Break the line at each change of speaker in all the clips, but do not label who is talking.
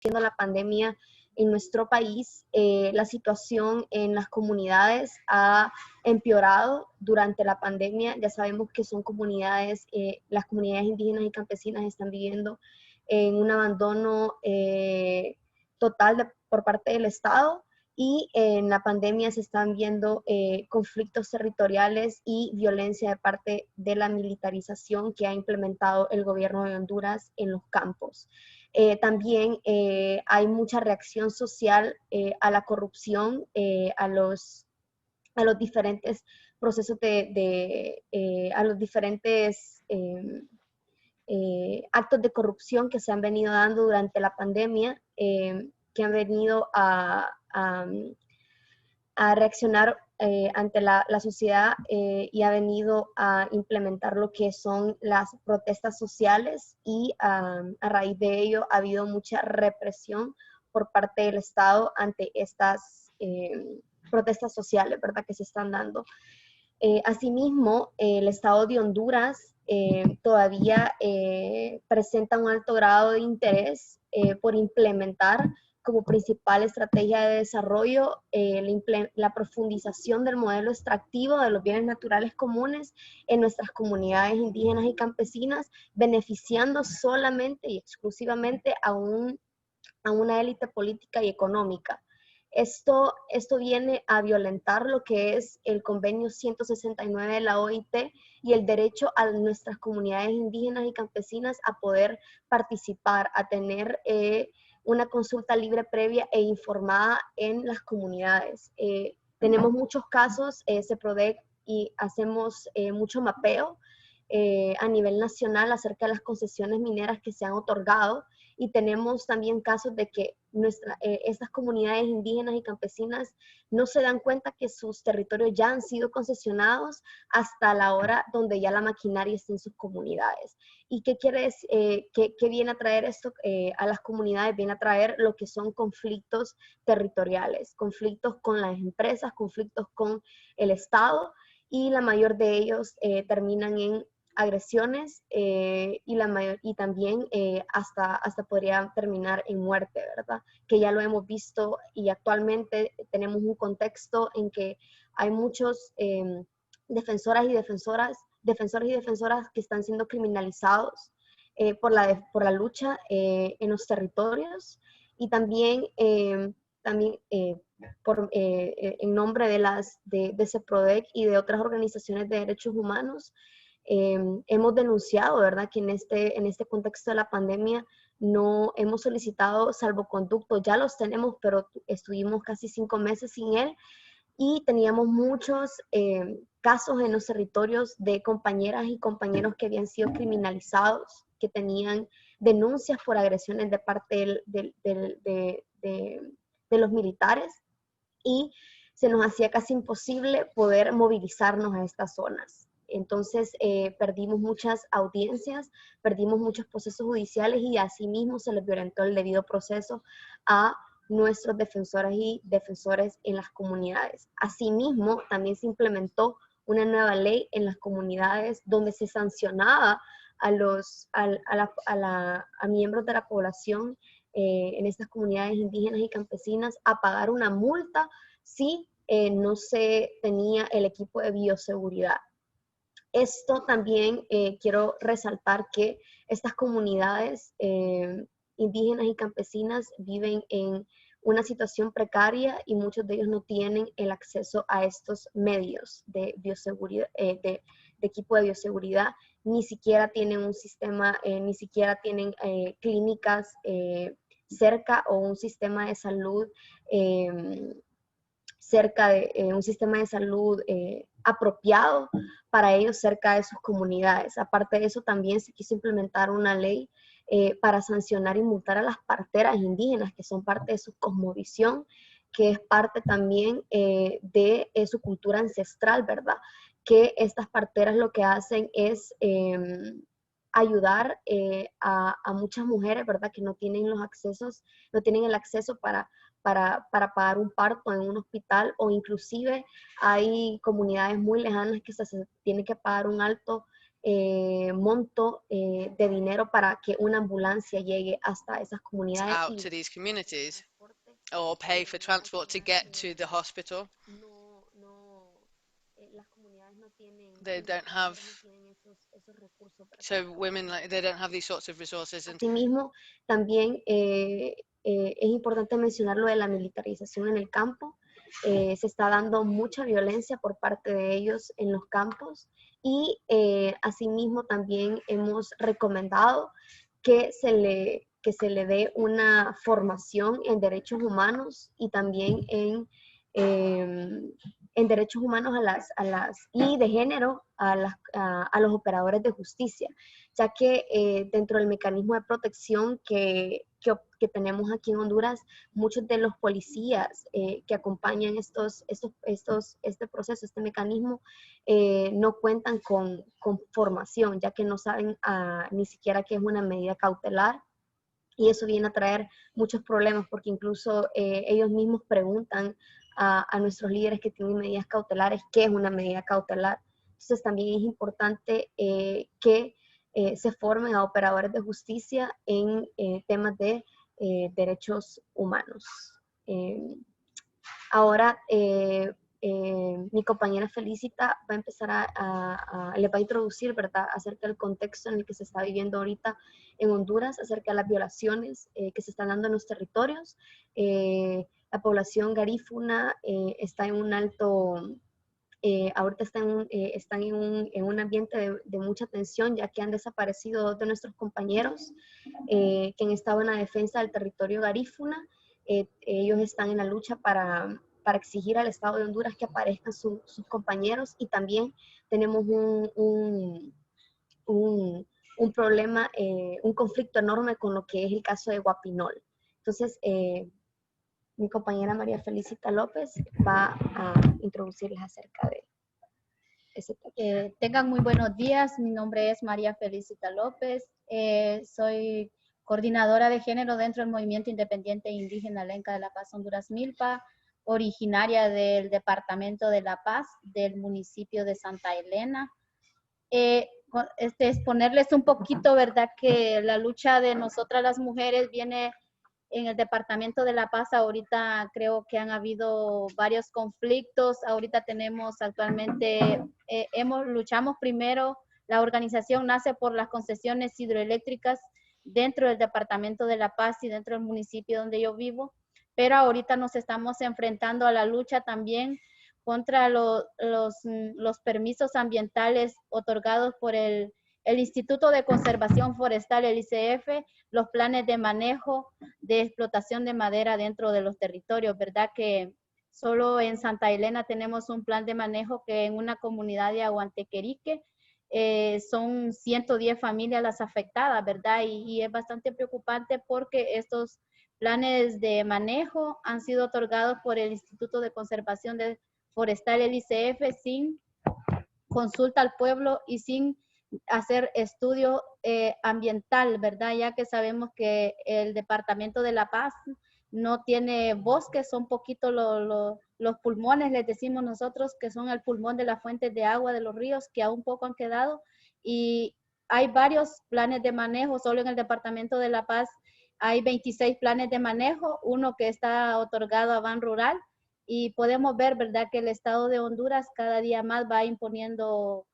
siendo la pandemia en nuestro país, la situación en las comunidades ha empeorado durante la pandemia. Ya sabemos que son comunidades, las comunidades indígenas y campesinas están viviendo en un abandono total por parte del Estado, y en la pandemia se están viendo conflictos territoriales y violencia de parte de la militarización que ha implementado el gobierno de Honduras en los campos. También hay mucha reacción social a la corrupción, a los diferentes procesos a los diferentes actos de corrupción que se han venido dando durante la pandemia, que han venido a reaccionar ante la sociedad, y ha venido a implementar lo que son las protestas sociales, y a raíz de ello ha habido mucha represión por parte del Estado ante estas protestas sociales, ¿verdad?, que se están dando. Asimismo, el Estado de Honduras todavía presenta un alto grado de interés por implementar como principal estrategia de desarrollo la profundización del modelo extractivo de los bienes naturales comunes en nuestras comunidades indígenas y campesinas, beneficiando solamente y exclusivamente a una élite política y económica. Esto viene a violentar lo que es el convenio 169 de la OIT y el derecho a nuestras comunidades indígenas y campesinas a poder participar, a tener una consulta libre, previa e informada en las comunidades. Tenemos muchos casos, CEPRODEC, y hacemos mucho mapeo a nivel nacional acerca de las concesiones mineras que se han otorgado, y tenemos también casos de que estas comunidades indígenas y campesinas no se dan cuenta que sus territorios ya han sido concesionados hasta la hora donde ya la maquinaria está en sus comunidades. ¿Y qué quiere decir? ¿Qué viene a traer esto a las comunidades? Viene a traer lo que son conflictos territoriales, conflictos con las empresas, conflictos con el Estado, y la mayor de ellos terminan en agresiones y también hasta podría terminar en muerte, ¿verdad? Que ya lo hemos visto, y actualmente tenemos un contexto en que hay muchos defensores y defensoras que están siendo criminalizados por la lucha en los territorios, y también en nombre de CEPRODEC y de otras organizaciones de derechos humanos. Hemos denunciado, ¿verdad?, que en este contexto de la pandemia no hemos solicitado salvoconducto. Ya los tenemos, pero estuvimos casi 5 meses sin él, y teníamos muchos casos en los territorios de compañeras y compañeros que habían sido criminalizados, que tenían denuncias por agresiones de parte de los militares, y se nos hacía casi imposible poder movilizarnos a estas zonas. Entonces perdimos muchas audiencias, perdimos muchos procesos judiciales, y asimismo se les violentó el debido proceso a nuestros defensoras y defensores en las comunidades. Asimismo, también se implementó una nueva ley en las comunidades donde se sancionaba a miembros de la población en estas comunidades indígenas y campesinas a pagar una multa si no se tenía el equipo de bioseguridad. Esto también quiero resaltar que estas comunidades indígenas y campesinas viven en una situación precaria, y muchos de ellos no tienen el acceso a estos medios de bioseguridad, de equipo de bioseguridad, ni siquiera tienen un sistema, ni siquiera tienen clínicas cerca, o un sistema de salud cerca de un sistema de salud apropiado para ellos cerca de sus comunidades. Aparte de eso, también se quiso implementar una ley para sancionar y multar a las parteras indígenas, que son parte de su cosmovisión, que es parte también de su cultura ancestral, ¿verdad? Que estas parteras lo que hacen es ayudar a muchas mujeres, ¿verdad?, que no tienen los accesos, no tienen el acceso para pagar un parto en un hospital, o inclusive hay comunidades muy lejanas que se tiene que pagar un alto monto de dinero para que una ambulancia llegue hasta esas comunidades
out
y
to these communities
transporte
or pay for
en
transport to
ocasiones
get to the hospital.
las comunidades no tienen
They
y las
don't have,
mujeres no tienen esos recursos, ¿verdad?
so women, like, they don't have these sorts of resources. And
Asimismo, también es importante mencionar lo de la militarización en el campo. Se está dando mucha violencia por parte de ellos en los campos y asimismo también hemos recomendado que se le dé una formación en derechos humanos y también en derechos humanos y de género a los operadores de justicia, ya que dentro del mecanismo de protección que tenemos aquí en Honduras, muchos de los policías que acompañan este proceso, este mecanismo, no cuentan con formación, ya que no saben ni siquiera qué es una medida cautelar. Y eso viene a traer muchos problemas porque incluso ellos mismos preguntan a nuestros líderes que tienen medidas cautelares qué es una medida cautelar. Entonces también es importante que se formen a operadores de justicia en temas de derechos humanos. Eh, Ahora mi compañera Felicita va a empezar le va a introducir, ¿verdad?, acerca del contexto en el que se está viviendo ahorita en Honduras, acerca de las violaciones que se están dando en los territorios. La población garífuna está en un alto, ahorita están en un ambiente de mucha tensión, ya que han desaparecido dos de nuestros compañeros que han estado en la defensa del territorio garífuna. Ellos están en la lucha para exigir al Estado de Honduras que aparezcan sus compañeros y también tenemos un problema, un conflicto enorme con lo que es el caso de Guapinol. Entonces, mi compañera María Felicita López va a introducirles acerca de ese tema.
Tengan muy buenos días, mi nombre es María Felicita López, soy coordinadora de género dentro del Movimiento Independiente Indígena Lenca de la Paz Honduras Milpa, originaria del Departamento de La Paz, del municipio de Santa Elena. Exponerles un poquito, ¿verdad?, que la lucha de nosotras las mujeres viene en el Departamento de La Paz. Ahorita creo que han habido varios conflictos. Ahorita tenemos actualmente, luchamos primero, la organización nace por las concesiones hidroeléctricas dentro del Departamento de La Paz y dentro del municipio donde yo vivo, pero ahorita nos estamos enfrentando a la lucha también contra los permisos ambientales otorgados por el Instituto de Conservación Forestal, el ICF, los planes de manejo de explotación de madera dentro de los territorios, ¿verdad? Que solo en Santa Elena tenemos un plan de manejo que en una comunidad de Aguantequerique son 110 familias las afectadas, ¿verdad? Y es bastante preocupante porque estos planes de manejo han sido otorgados por el Instituto de Conservación Forestal, el ICF, sin consulta al pueblo y sin hacer estudio ambiental, ¿verdad? Ya que sabemos que el Departamento de La Paz no tiene bosques, son poquitos los pulmones, les decimos nosotros, que son el pulmón de las fuentes de agua de los ríos, que aún poco han quedado, y hay varios planes de manejo. Solo en el Departamento de La Paz hay 26 planes de manejo, uno que está otorgado a Ban Rural, y podemos ver, ¿verdad?, que el Estado de Honduras cada día más va imponiendo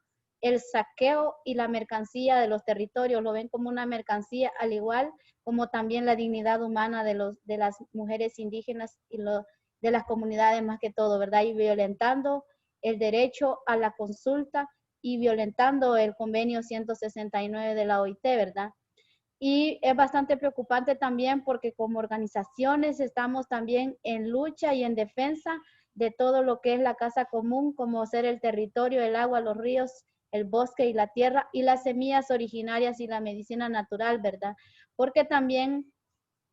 el saqueo y la mercancía de los territorios. Lo ven como una mercancía, al igual como también la dignidad humana de las mujeres indígenas y de las comunidades más que todo, ¿verdad? Y violentando el derecho a la consulta y violentando el convenio 169 de la OIT, ¿verdad? Y es bastante preocupante también porque como organizaciones estamos también en lucha y en defensa de todo lo que es la casa común, como ser el territorio, el agua, los ríos, el bosque y la tierra, y las semillas originarias y la medicina natural, ¿verdad? Porque también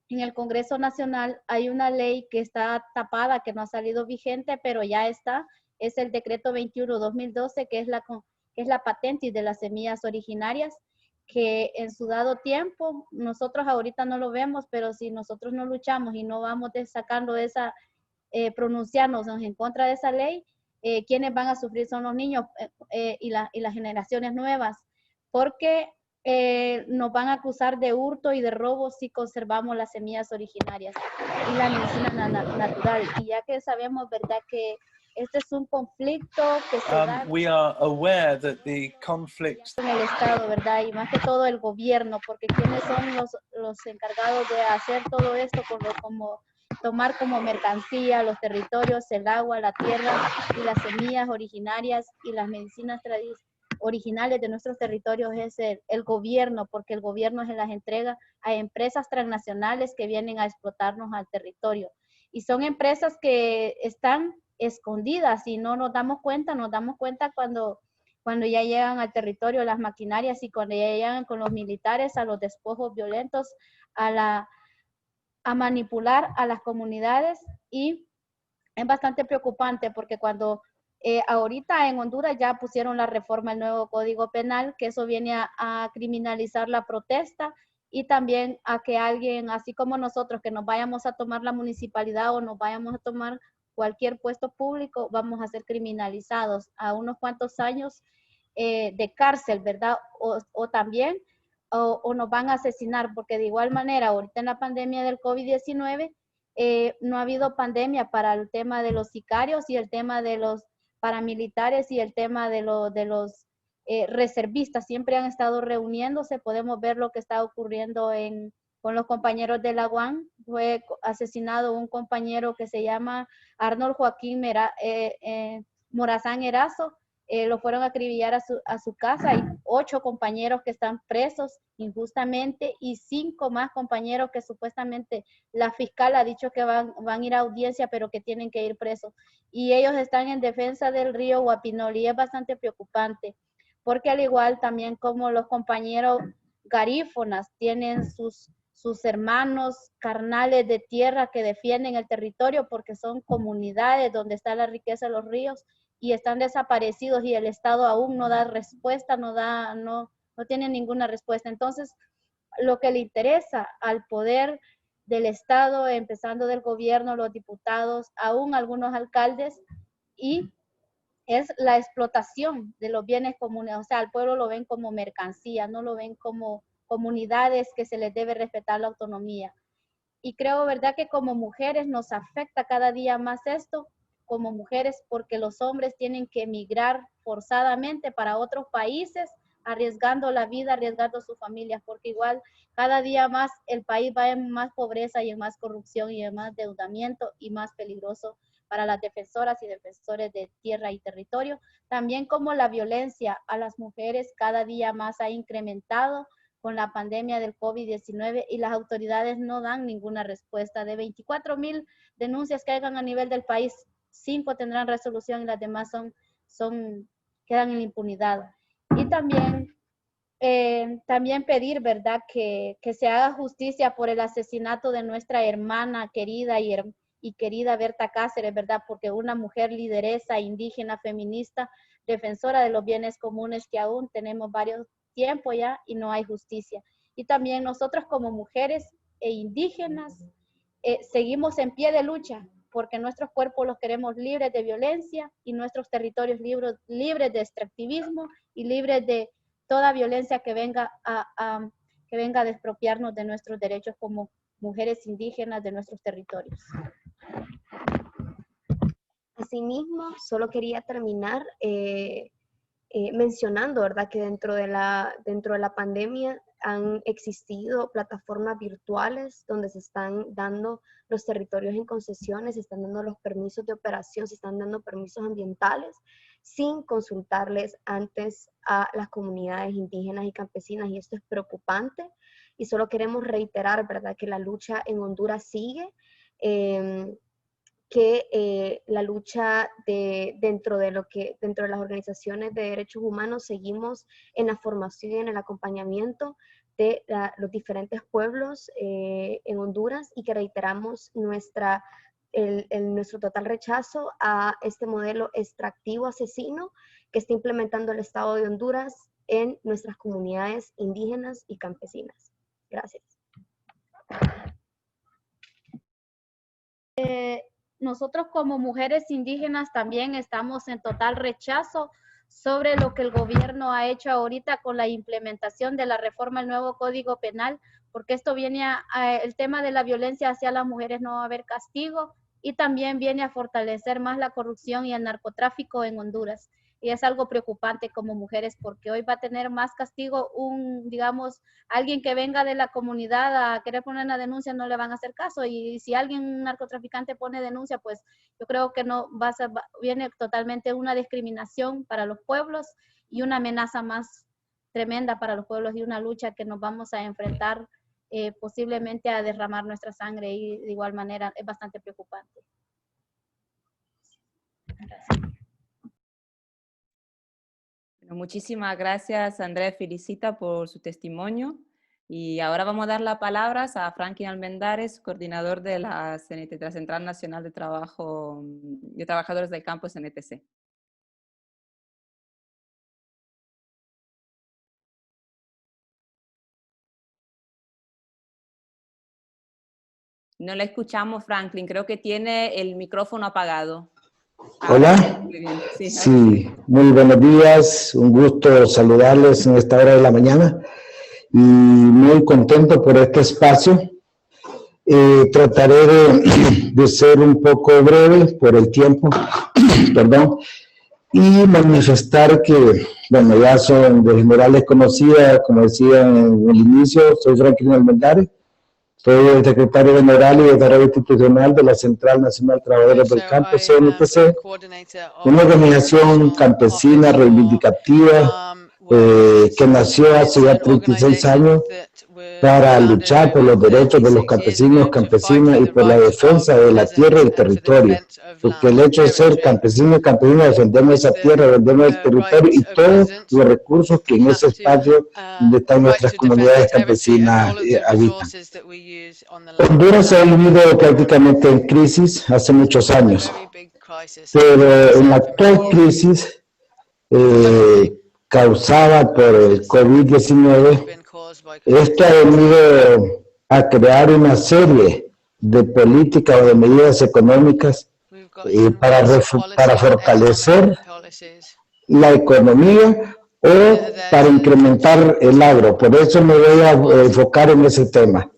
en el Congreso Nacional hay una ley que está tapada, que no ha salido vigente, pero ya está, es el decreto 21-2012, que es la patente de las semillas originarias, que en su dado tiempo, nosotros ahorita no lo vemos, pero si nosotros no luchamos y no vamos sacando esa, pronunciarnos en contra de esa ley, quienes van a sufrir son los niños y las generaciones nuevas, porque nos van a acusar de hurto y de robo si conservamos las semillas originarias y la medicina natural. Y ya que sabemos, ¿verdad?, que este es un conflicto que se da
We are aware that the conflict
en el Estado, ¿verdad? Y más que todo el gobierno, porque ¿quiénes son los encargados de hacer todo esto? Como tomar como mercancía los territorios, el agua, la tierra y las semillas originarias y las medicinas originales de nuestros territorios es el gobierno, porque el gobierno se las entrega a empresas transnacionales que vienen a explotarnos al territorio. Y son empresas que están escondidas y no nos damos cuenta cuando ya llegan al territorio las maquinarias y cuando ya llegan con los militares a los despojos violentos, a manipular a las comunidades. Y es bastante preocupante porque cuando ahorita en Honduras ya pusieron la reforma al nuevo Código Penal, que eso viene a criminalizar la protesta y también a que alguien, así como nosotros, que nos vayamos a tomar la municipalidad o nos vayamos a tomar cualquier puesto público, vamos a ser criminalizados a unos cuantos años de cárcel, ¿verdad? O también o nos van a asesinar, porque de igual manera, ahorita en la pandemia del COVID-19, no ha habido pandemia para el tema de los sicarios y el tema de los paramilitares y el tema de los reservistas. Siempre han estado reuniéndose. Podemos ver lo que está ocurriendo con los compañeros de la UAM. Fue asesinado un compañero que se llama Arnold Joaquín Morazán Erazo. Lo fueron a acribillar a su casa. Hay 8 compañeros que están presos injustamente y 5 más compañeros que supuestamente la fiscal ha dicho que van a ir a audiencia, pero que tienen que ir presos. Y ellos están en defensa del río Guapinol y es bastante preocupante, porque al igual también como los compañeros garífonas tienen sus hermanos carnales de tierra que defienden el territorio porque son comunidades donde está la riqueza de los ríos y están desaparecidos y el Estado aún no da respuesta, no tiene ninguna respuesta. Entonces, lo que le interesa al poder del Estado, empezando del gobierno, los diputados, aún algunos alcaldes, y es la explotación de los bienes comunes. O sea, al pueblo lo ven como mercancía, no lo ven como comunidades que se les debe respetar la autonomía. Y creo, ¿verdad?, que como mujeres nos afecta cada día más esto, como mujeres, porque los hombres tienen que emigrar forzadamente para otros países, arriesgando la vida, arriesgando sus familias, porque igual cada día más el país va en más pobreza y en más corrupción y en más endeudamiento y más peligroso para las defensoras y defensores de tierra y territorio. También como la violencia a las mujeres cada día más ha incrementado con la pandemia del COVID-19 y las autoridades no dan ninguna respuesta. De 24,000 denuncias que hagan a nivel del país, 5 tendrán resolución y las demás quedan en la impunidad. Y también pedir, ¿verdad?, que se haga justicia por el asesinato de nuestra hermana querida y querida Berta Cáceres, ¿verdad?, porque una mujer lideresa, indígena, feminista, defensora de los bienes comunes que aún tenemos varios tiempo ya y no hay justicia. Y también nosotros como mujeres e indígenas seguimos en pie de lucha porque nuestros cuerpos los queremos libres de violencia y nuestros territorios libres de extractivismo y libres de toda violencia que venga a expropiarnos de nuestros derechos como mujeres indígenas de nuestros territorios.
Asimismo, solo quería terminar mencionando, ¿verdad?, que dentro de la pandemia han existido plataformas virtuales donde se están dando los territorios en concesiones, se están dando los permisos de operación, se están dando permisos ambientales sin consultarles antes a las comunidades indígenas y campesinas, y esto es preocupante. Y solo queremos reiterar, ¿verdad?, que la lucha en Honduras sigue, que la lucha dentro de las organizaciones de derechos humanos seguimos en la formación y en el acompañamiento de los diferentes pueblos en Honduras, y que reiteramos nuestro total rechazo a este modelo extractivo asesino que está implementando el Estado de Honduras en nuestras comunidades indígenas y campesinas. Gracias.
Nosotros como mujeres indígenas también estamos en total rechazo sobre lo que el gobierno ha hecho ahorita con la implementación de la reforma del nuevo Código Penal, porque esto viene el tema de la violencia hacia las mujeres, no va a haber castigo, y también viene a fortalecer más la corrupción y el narcotráfico en Honduras. Y es algo preocupante como mujeres, porque hoy va a tener más castigo digamos, alguien que venga de la comunidad a querer poner una denuncia, no le van a hacer caso. Y si un narcotraficante pone denuncia, pues yo creo que no viene totalmente una discriminación para los pueblos y una amenaza más tremenda para los pueblos y una lucha que nos vamos a enfrentar posiblemente a derramar nuestra sangre, y de igual manera es bastante preocupante. Gracias.
Bueno, muchísimas gracias, Andrés Felicita, por su testimonio. Y ahora vamos a dar las palabras a Franklin Almendares, coordinador de la CNT, de la Central Nacional de Trabajadores del Campo CNTC. No le escuchamos, Franklin. Creo que tiene el micrófono apagado.
Hola.
Muy bien. Sí,
Sí, muy buenos días. Un gusto saludarles en esta hora de la mañana. Y muy contento por este espacio. Trataré de ser un poco breve por el tiempo, perdón, y manifestar que, bueno, ya son de generales conocidas, como decía en el inicio, soy Franklin Almendares. Soy el secretario general y desarrollo institucional de la Central Nacional de Trabajadores del Campo, CNTC, una organización campesina reivindicativa que nació hace ya 36 años para luchar por los derechos de los campesinos, campesinas y por la defensa de la tierra y el territorio. Porque el hecho de ser campesino y campesina, defendemos esa tierra, defendemos el territorio y todos los recursos que en ese espacio donde están nuestras comunidades campesinas habitan. Honduras ha vivido prácticamente en crisis hace muchos años, pero en la actual crisis causada por el COVID-19, esto ha venido a crear una serie de políticas o de medidas económicas para fortalecer la economía o para incrementar el agro. Por eso me voy a enfocar en ese tema.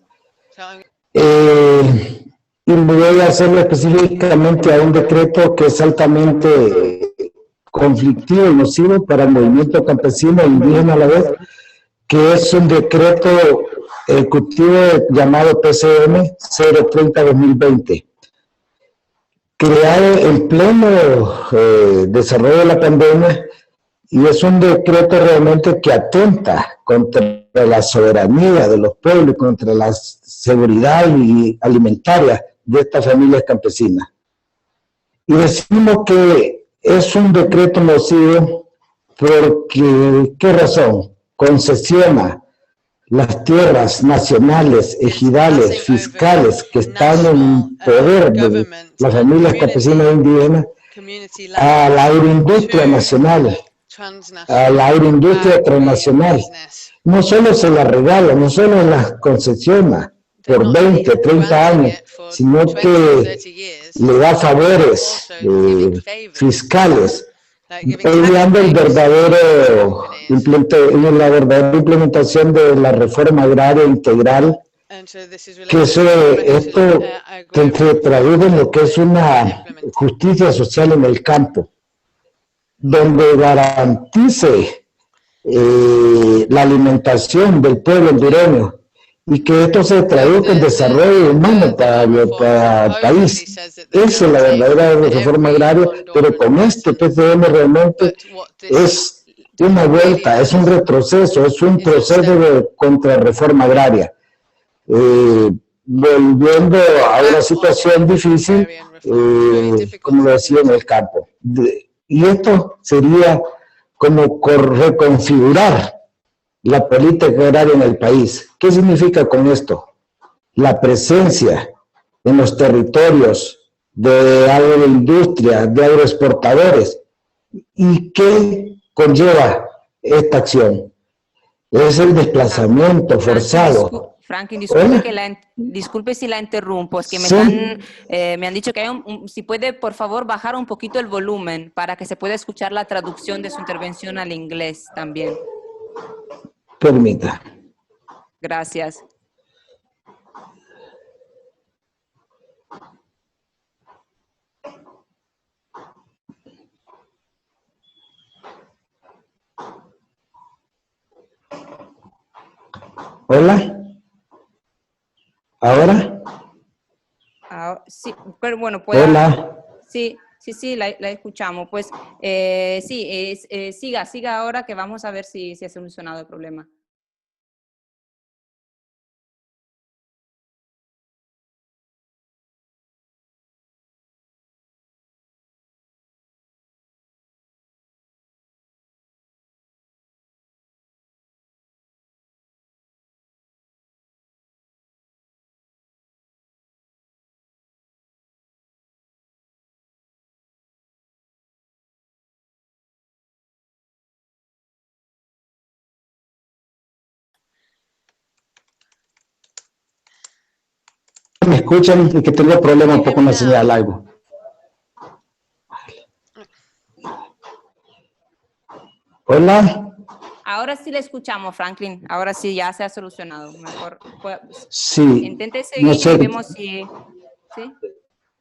Y me voy a hacerlo específicamente a un decreto que es altamente conflictivo y nocivo para el movimiento campesino e indígena a la vez, que es un decreto ejecutivo llamado PCM 030-2020, creado en pleno desarrollo de la pandemia, y es un decreto realmente que atenta contra la soberanía de los pueblos, contra la seguridad alimentaria de estas familias campesinas. Y decimos que es un decreto nocivo porque, ¿qué razón? Concesiona las tierras nacionales, ejidales, fiscales que están en poder de las familias campesinas e indígenas a la agroindustria nacional, a la agroindustria transnacional. No solo se la regala, no solo las concesiona por 20, 30 años, sino que le da favores fiscales, peleando la verdadera implementación de la reforma agraria integral, que esto se traduce en lo que es una justicia social en el campo, donde garantice la alimentación del pueblo hondureño, y que esto se traduzca en desarrollo humano para el país. Esa es la verdadera reforma agraria, pero con este PCM realmente es una vuelta, es un retroceso, es un proceso de contrarreforma agraria. Volviendo a una situación difícil, como lo decía, en el campo. Y esto sería como reconfigurar la política agraria en el país. ¿Qué significa con esto? La presencia en los territorios de agroindustria, de agroexportadores. ¿Y qué conlleva esta acción? Es el desplazamiento forzado
Franklin, disculpe si la interrumpo, es que me han dicho que hay si puede por favor bajar un poquito el volumen para que se pueda escuchar la traducción de su intervención al inglés también.
Permita.
Gracias.
Hola. ¿Ahora?
Sí, pero bueno, puede.
Hola.
Sí, la escuchamos. Pues siga ahora que vamos a ver si ha solucionado el problema.
¿Me escuchan? Es que tengo problemas un poco con la señal, algo. Hola.
Ahora sí le escuchamos, Franklin. Ahora sí ya se ha solucionado. Mejor.
Sí.
Intente seguir
No sé,
y vemos si... ¿sí?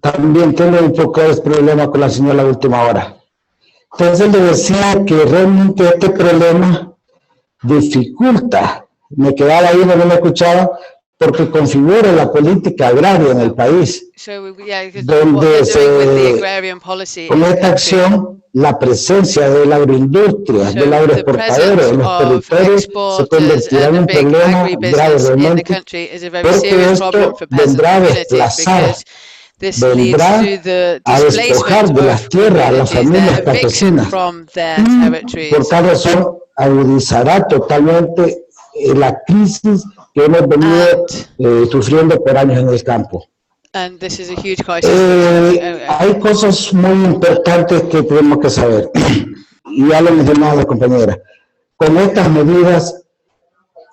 También tengo un poco de problema con la señal a la última hora. Entonces le decía que realmente este problema dificulta. Me quedaba ahí, no me escuchaba, porque configura la política agraria en el país, donde con esta acción la presencia de la agroindustria, del agroexportador en los territorios se convertirá en un problema grave realmente, porque esto vendrá a desplazar, vendrá a despojar de las tierras a las familias campesinas y por tal razón agudizará totalmente la crisis que hemos venido sufriendo por años en el campo. Hay cosas muy importantes que tenemos que saber, y ya lo mencionaba la compañera. Con estas medidas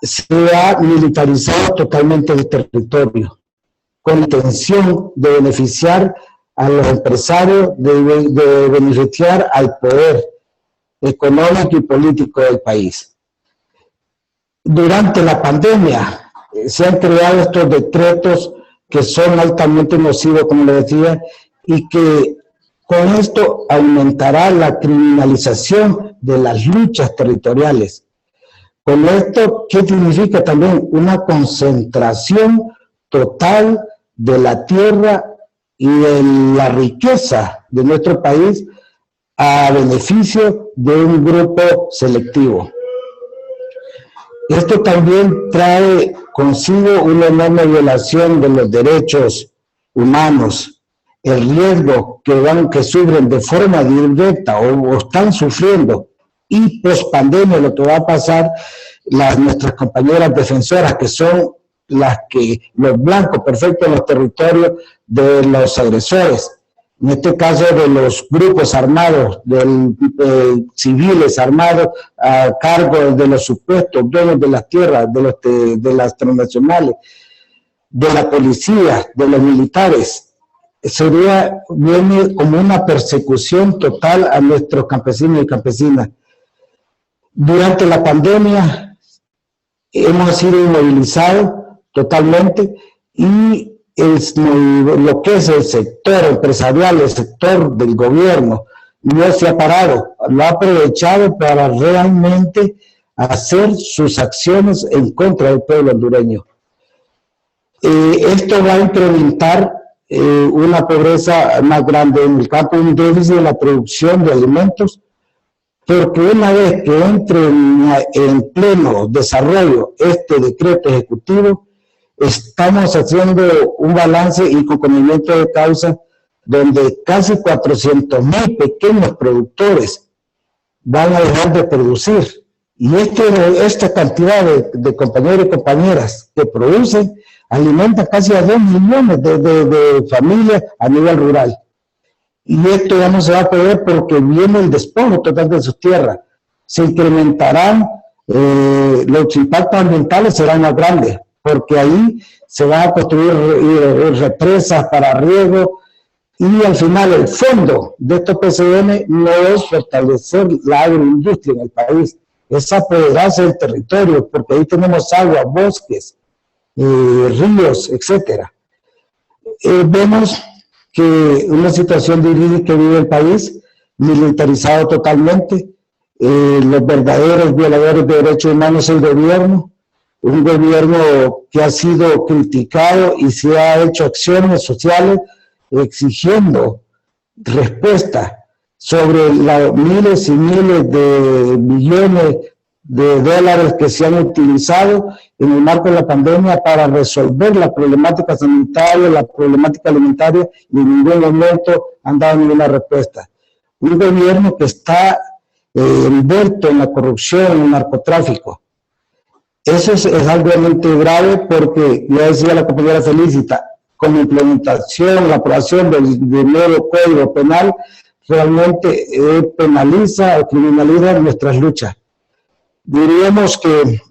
se ha militarizado totalmente el territorio, con la intención de beneficiar a los empresarios, de beneficiar al poder económico y político del país. Durante la pandemia se han creado estos decretos que son altamente nocivos, como le decía, y que con esto aumentará la criminalización de las luchas territoriales. Con esto, ¿qué significa también? Una concentración total de la tierra y de la riqueza de nuestro país a beneficio de un grupo selectivo. Esto también trae consigo una enorme violación de los derechos humanos, el riesgo que sufren de forma directa o están sufriendo, y post pandemia lo que va a pasar, nuestras compañeras defensoras, que son los blancos perfectos en los territorios de los agresores, en este caso de los grupos armados, civiles armados a cargo de los supuestos dueños de las tierras, de las transnacionales, de la policía, de los militares. Viene como una persecución total a nuestros campesinos y campesinas. Durante la pandemia hemos sido inmovilizados totalmente, y lo que es el sector empresarial, el sector del gobierno, no se ha parado, lo ha aprovechado para realmente hacer sus acciones en contra del pueblo hondureño. Esto va a incrementar una pobreza más grande en el campo, un déficit de la producción de alimentos, porque una vez que entre en pleno desarrollo este decreto ejecutivo, estamos haciendo un balance y conocimiento de causa donde casi 400,000 pequeños productores van a dejar de producir. Y esta cantidad de compañeros y compañeras que producen alimenta casi a 2 millones de familias a nivel rural. Y esto ya no se va a poder porque viene el despojo total de sus tierras. Se incrementarán, los impactos ambientales serán más grandes, porque ahí se van a construir represas para riego, y al final el fondo de estos PCM no es fortalecer la agroindustria en el país, es apoderarse del territorio, porque ahí tenemos agua, bosques, ríos, etcétera. Vemos que una situación difícil que vive el país, militarizado totalmente, los verdaderos violadores de derechos humanos es el gobierno, un gobierno que ha sido criticado y se ha hecho acciones sociales exigiendo respuesta sobre los miles y miles de millones de dólares que se han utilizado en el marco de la pandemia para resolver la problemática sanitaria, la problemática alimentaria, y en ningún momento han dado ninguna respuesta. Un gobierno que está envuelto en la corrupción, en el narcotráfico. Eso es algo realmente grave porque, ya decía la compañera Felicita, con la implementación, la aprobación del nuevo Código Penal, realmente penaliza o criminaliza nuestras luchas. Diríamos que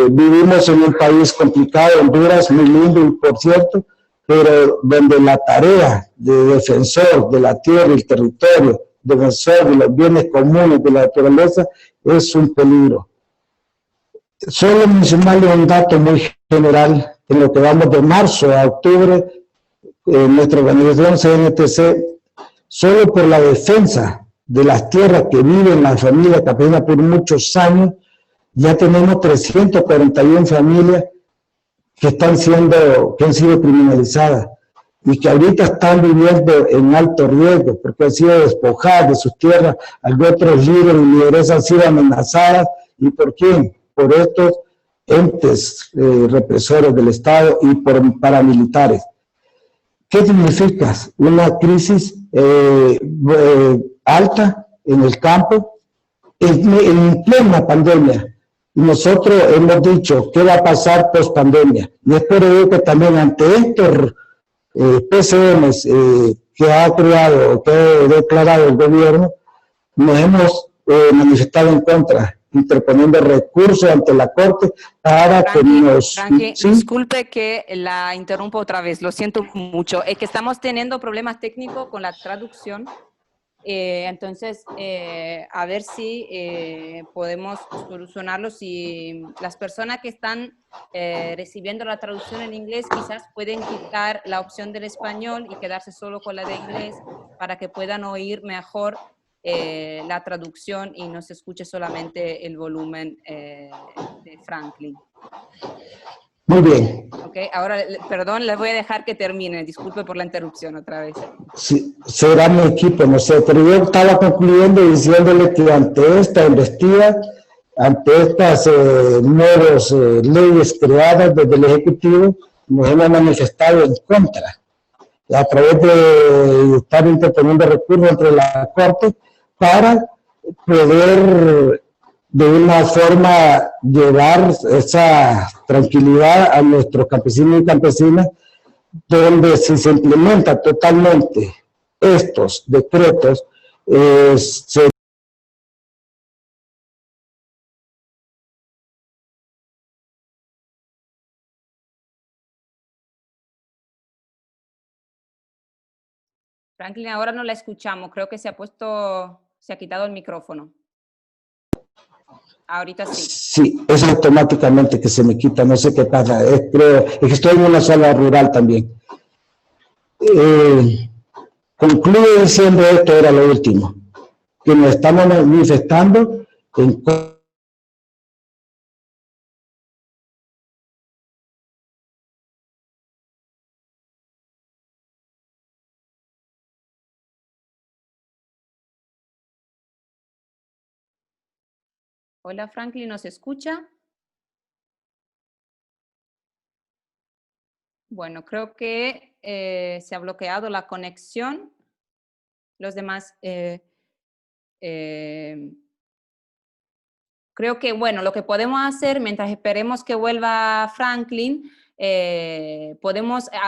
vivimos en un país complicado, Honduras, muy lindo, por cierto, pero donde la tarea de defensor de la tierra y el territorio, defensor de los bienes comunes de la naturaleza, es un peligro. Solo mencionarle un dato muy general, en lo que vamos de marzo a octubre, nuestra organización CNTC, solo por la defensa de las tierras que viven las familias campesinas por muchos años, ya tenemos 341 familias que han sido criminalizadas y que ahorita están viviendo en alto riesgo porque han sido despojadas de sus tierras, otros líderes y lideresas han sido amenazadas. ¿Y por quién? Por estos entes represores del Estado y por paramilitares. ¿Qué significa? Una crisis alta en el campo, en plena pandemia. Nosotros hemos dicho qué va a pasar post pandemia. Y es por ello que también ante estos PCMs que ha creado, que ha declarado el gobierno, nos hemos manifestado en contra, interponiendo recursos ante la Corte para que nos...
Frankie,
¿sí?
Disculpe que la interrumpo otra vez, lo siento mucho. Es que estamos teniendo problemas técnicos con la traducción. Entonces, a ver si podemos solucionarlo. Si las personas que están recibiendo la traducción en inglés quizás pueden quitar la opción del español y quedarse solo con la de inglés para que puedan oír mejor la traducción y no se escuche solamente el volumen de Franklin.
Muy bien.
Ok, ahora, perdón, les voy a dejar que termine. Disculpe por la interrupción otra vez.
Sí, será mi equipo, no sé, pero yo estaba concluyendo diciéndole que ante esta investida, ante estas nuevas leyes creadas desde el Ejecutivo, nos hemos manifestado en contra, a través de estar interponiendo recursos entre la Corte para poder de una forma llevar esa tranquilidad a nuestros campesinos y campesinas, donde si se implementa totalmente estos decretos, se
Franklin, ahora no la escuchamos. Creo que se ha quitado el micrófono. Ahorita sí.
Sí, es automáticamente que se me quita, no sé qué pasa. Es que estoy en una zona rural también. Concluyo diciendo esto, era lo último, que nos estamos manifestando en...
Hola Franklin, ¿nos escucha? Bueno, creo que se ha bloqueado la conexión. Los demás, creo que, bueno, lo que podemos hacer mientras esperemos que vuelva Franklin,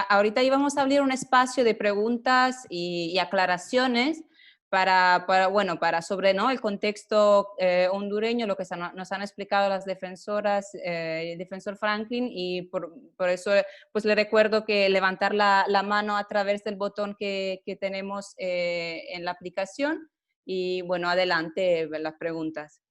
ahorita íbamos a abrir un espacio de preguntas y aclaraciones bueno, para sobre, ¿no?, el contexto hondureño, lo que nos han explicado las defensoras, el defensor Franklin, y por eso pues le recuerdo que levantar la mano a través del botón que tenemos en la aplicación, y bueno, adelante las preguntas.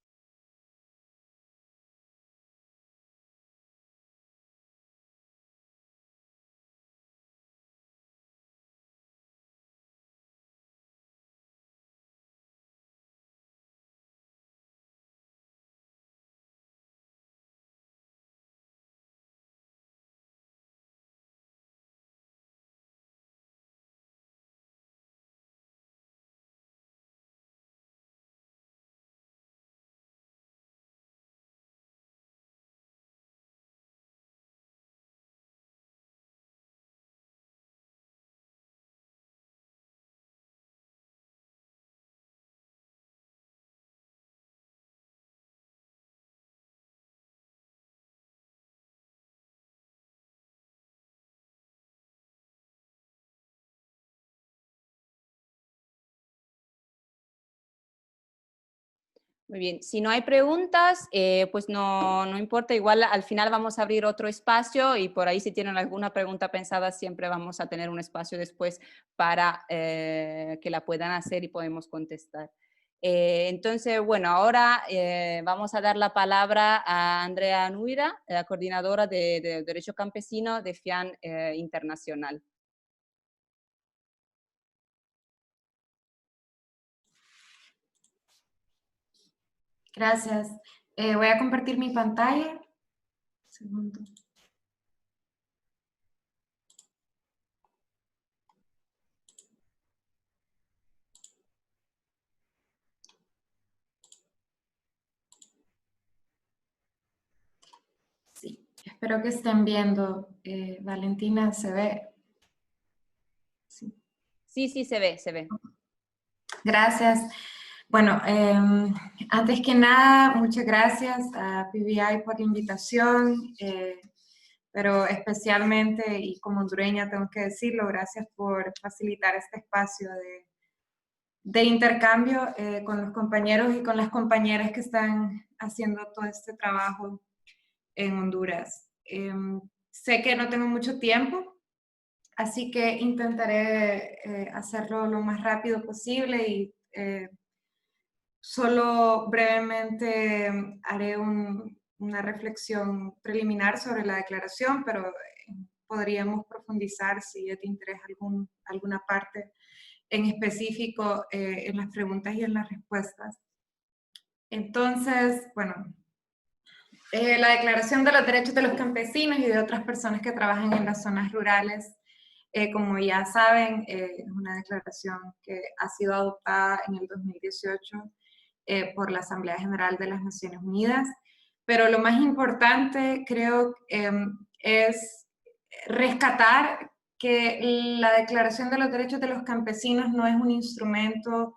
Muy bien, si no hay preguntas, pues no importa, igual al final vamos a abrir otro espacio, y por ahí si tienen alguna pregunta pensada siempre vamos a tener un espacio después para que la puedan hacer y podemos contestar. Entonces, bueno, ahora vamos a dar la palabra a Andrea Nuida, la coordinadora de Derecho Campesino de FIAN Internacional.
Gracias. Voy a compartir mi pantalla. Un segundo. Sí, espero que estén viendo. Valentina, ¿se ve? Sí.
Sí, se ve, se ve.
Gracias. Bueno, antes que nada, muchas gracias a PBI por la invitación, pero especialmente, y como hondureña tengo que decirlo, gracias por facilitar este espacio de intercambio con los compañeros y con las compañeras que están haciendo todo este trabajo en Honduras. Sé que no tengo mucho tiempo, así que intentaré hacerlo lo más rápido posible y solo brevemente haré una reflexión preliminar sobre la declaración, pero podríamos profundizar si es de interés alguna parte en específico en las preguntas y en las respuestas. Entonces, bueno, la Declaración de los Derechos de los Campesinos y de otras personas que trabajan en las zonas rurales, como ya saben, es una declaración que ha sido adoptada en el 2018 por la Asamblea General de las Naciones Unidas, pero lo más importante creo es rescatar que la Declaración de los Derechos de los Campesinos no es un instrumento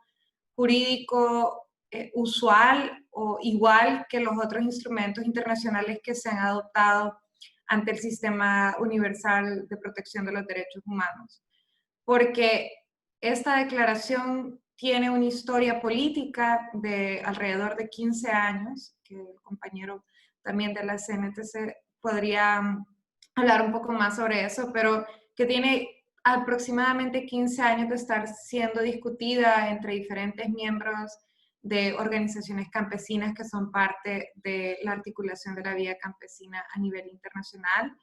jurídico usual o igual que los otros instrumentos internacionales que se han adoptado ante el Sistema Universal de Protección de los Derechos Humanos. Porque esta declaración tiene una historia política de alrededor de 15 años, que el compañero también de la CNTC podría hablar un poco más sobre eso, pero que tiene aproximadamente 15 años de estar siendo discutida entre diferentes miembros de organizaciones campesinas que son parte de la articulación de la vida campesina a nivel internacional.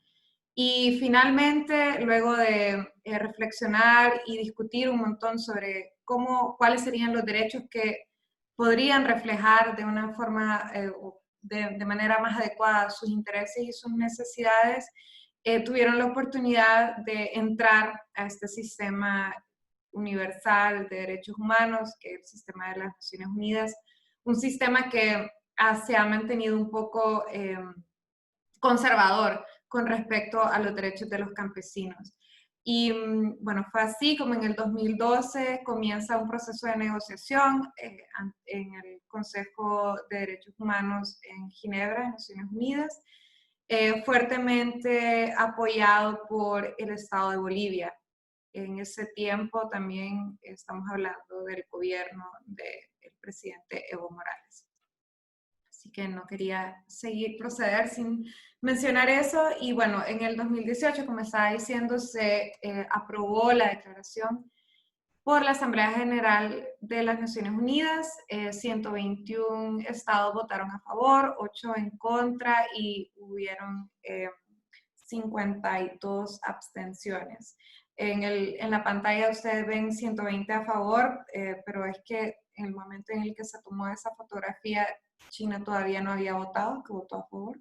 Y finalmente, luego de reflexionar y discutir un montón sobre cuáles serían los derechos que podrían reflejar de una forma, de manera más adecuada sus intereses y sus necesidades, tuvieron la oportunidad de entrar a este sistema universal de derechos humanos, que es el sistema de las Naciones Unidas, un sistema que se ha mantenido un poco conservador con respecto a los derechos de los campesinos. Y bueno, fue así como en el 2012 comienza un proceso de negociación en el Consejo de Derechos Humanos en Ginebra, Naciones Unidas, fuertemente apoyado por el Estado de Bolivia. en ese tiempo también estamos hablando del gobierno del presidente Evo Morales. Así que no quería proceder sin mencionar eso. Y bueno, en el 2018, como estaba diciendo, se aprobó la declaración por la Asamblea General de las Naciones Unidas. 121 estados votaron a favor, 8 en contra y hubieron 52 abstenciones. En la pantalla ustedes ven 120 a favor, pero es que en el momento en el que se tomó esa fotografía, China todavía no había votado, que votó a favor.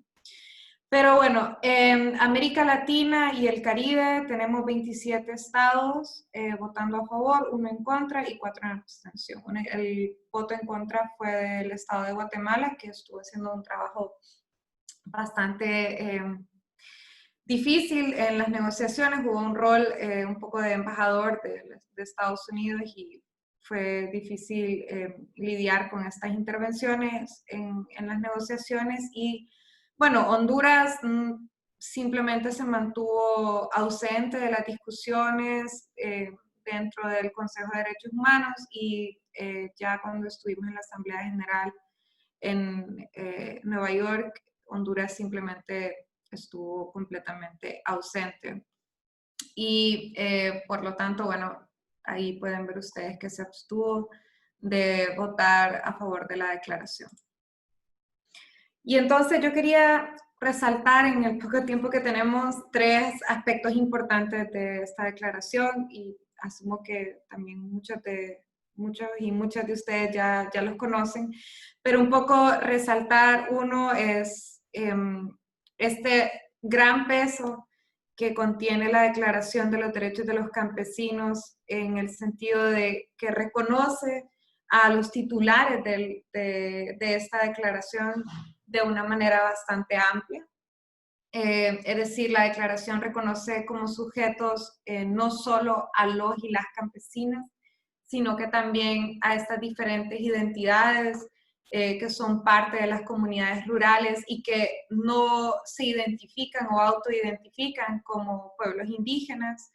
Pero bueno, en América Latina y el Caribe tenemos 27 estados votando a favor, 1 en contra y 4 en abstención. El voto en contra fue del estado de Guatemala, que estuvo haciendo un trabajo bastante difícil en las negociaciones. Hubo un rol un poco de embajador de Estados Unidos y fue difícil lidiar con estas intervenciones en las negociaciones. Y bueno, Honduras simplemente se mantuvo ausente de las discusiones dentro del Consejo de Derechos Humanos y ya cuando estuvimos en la Asamblea General en Nueva York, Honduras simplemente estuvo completamente ausente. Y por lo tanto, bueno, ahí pueden ver ustedes que se abstuvo de votar a favor de la declaración. Y entonces yo quería resaltar en el poco tiempo que tenemos 3 aspectos importantes de esta declaración y asumo que también muchos y muchas de ustedes ya los conocen, pero un poco resaltar uno es este gran peso que contiene la Declaración de los Derechos de los Campesinos en el sentido de que reconoce a los titulares de esta declaración de una manera bastante amplia. Es decir, la declaración reconoce como sujetos no solo a los y las campesinas, sino que también a estas diferentes identidades que son parte de las comunidades rurales y que no se identifican o autoidentifican como pueblos indígenas.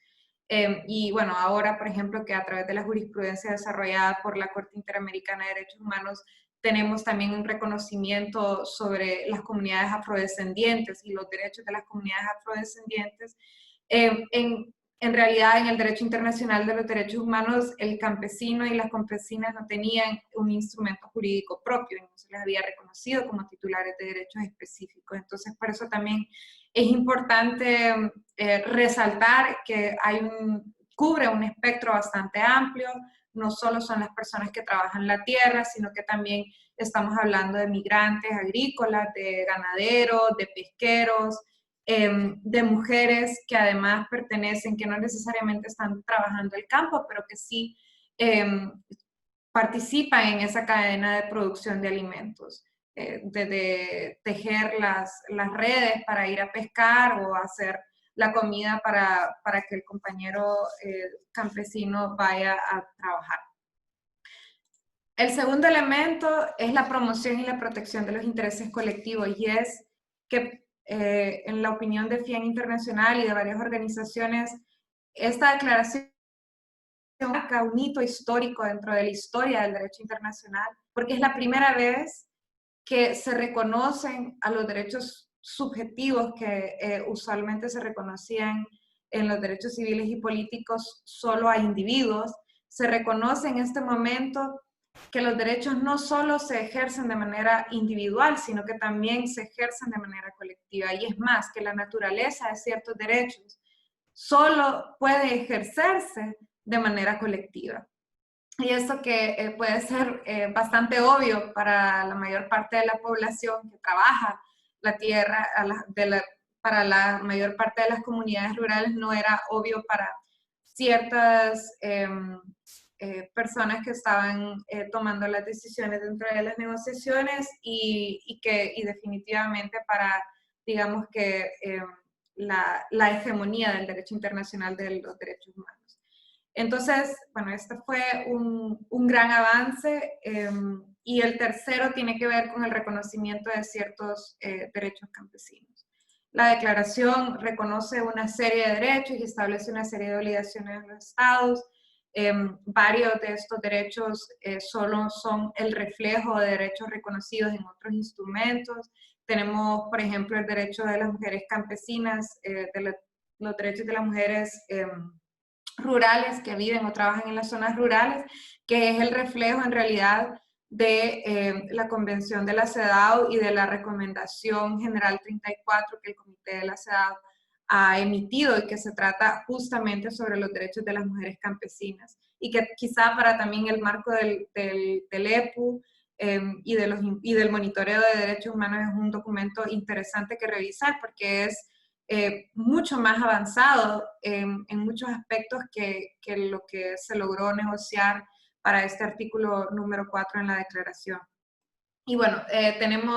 Y bueno, ahora, por ejemplo, que a través de la jurisprudencia desarrollada por la Corte Interamericana de Derechos Humanos, tenemos también un reconocimiento sobre las comunidades afrodescendientes y los derechos de las comunidades afrodescendientes. En realidad, en el derecho internacional de los derechos humanos, el campesino y las campesinas no tenían un instrumento jurídico propio y no se les había reconocido como titulares de derechos específicos. Entonces, por eso también es importante resaltar que cubre un espectro bastante amplio. No solo son las personas que trabajan la tierra, sino que también estamos hablando de migrantes agrícolas, de ganaderos, de pesqueros, de mujeres que además pertenecen, que no necesariamente están trabajando el campo, pero que sí participan en esa cadena de producción de alimentos, desde tejer las redes para ir a pescar o hacer la comida para que el compañero campesino vaya a trabajar. El segundo elemento es la promoción y la protección de los intereses colectivos, y es que en la opinión de FIAN Internacional y de varias organizaciones, esta declaración marca un hito histórico dentro de la historia del derecho internacional, porque es la primera vez que se reconocen a los derechos subjetivos que usualmente se reconocían en los derechos civiles y políticos solo a individuos. Se reconoce en este momento que los derechos no solo se ejercen de manera individual, sino que también se ejercen de manera colectiva. Y es más, que la naturaleza de ciertos derechos solo puede ejercerse de manera colectiva. Y eso que puede ser bastante obvio para la mayor parte de la población que trabaja la tierra, para la mayor parte de las comunidades rurales no era obvio para ciertas personas que estaban tomando las decisiones dentro de las negociaciones y definitivamente para, digamos que, la hegemonía del derecho internacional de los derechos humanos. Entonces, bueno, este fue un gran avance y el tercero tiene que ver con el reconocimiento de ciertos derechos campesinos. La declaración reconoce una serie de derechos y establece una serie de obligaciones a los estados. Varios de estos derechos solo son el reflejo de derechos reconocidos en otros instrumentos. Tenemos, por ejemplo, el derecho de las mujeres campesinas, los derechos de las mujeres rurales que viven o trabajan en las zonas rurales, que es el reflejo en realidad de la Convención de la CEDAW y de la Recomendación General 34 que el Comité de la CEDAW ha emitido y que se trata justamente sobre los derechos de las mujeres campesinas. Y que quizá para también el marco del EPU y del monitoreo de derechos humanos es un documento interesante que revisar porque es mucho más avanzado en muchos aspectos que lo que se logró negociar para este artículo número 4 en la declaración. Y bueno,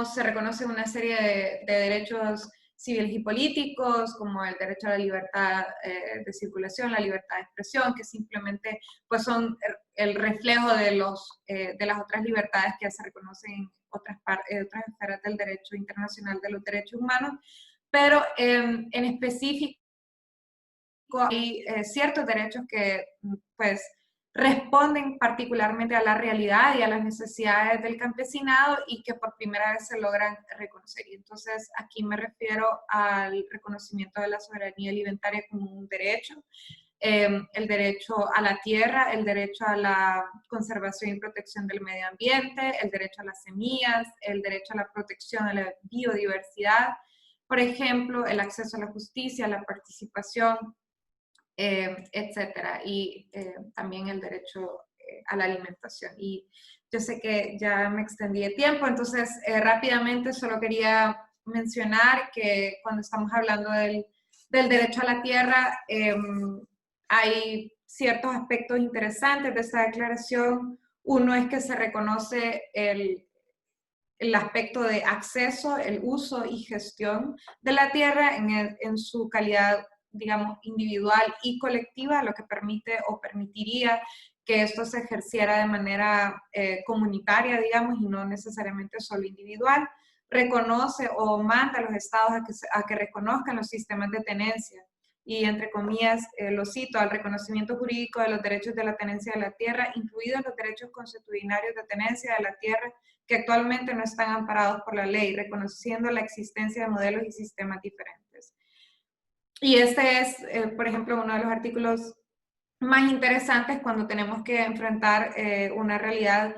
se reconoce una serie de derechos civiles y políticos, como el derecho a la libertad de circulación, la libertad de expresión, que simplemente pues, son el reflejo de las otras libertades que se reconocen en otras esferas del derecho internacional de los derechos humanos, pero en específico hay ciertos derechos que pues responden particularmente a la realidad y a las necesidades del campesinado y que por primera vez se logran reconocer. Y entonces aquí me refiero al reconocimiento de la soberanía alimentaria como un derecho, el derecho a la tierra, el derecho a la conservación y protección del medio ambiente, el derecho a las semillas, el derecho a la protección de la biodiversidad, por ejemplo, el acceso a la justicia, la participación, etcétera, y también el derecho a la alimentación. Y yo sé que ya me extendí de tiempo, entonces rápidamente solo quería mencionar que cuando estamos hablando del derecho a la tierra, hay ciertos aspectos interesantes de esta declaración. Uno es que se reconoce el aspecto de acceso, el uso y gestión de la tierra en su calidad, digamos, individual y colectiva, lo que permite o permitiría que esto se ejerciera de manera comunitaria, digamos, y no necesariamente solo individual. Reconoce o manda a los estados a que reconozcan los sistemas de tenencia. Y entre comillas, lo cito, al reconocimiento jurídico de los derechos de la tenencia de la tierra, incluidos los derechos consuetudinarios de tenencia de la tierra, que actualmente no están amparados por la ley, reconociendo la existencia de modelos y sistemas diferentes. Y este es, por ejemplo, uno de los artículos más interesantes cuando tenemos que enfrentar una realidad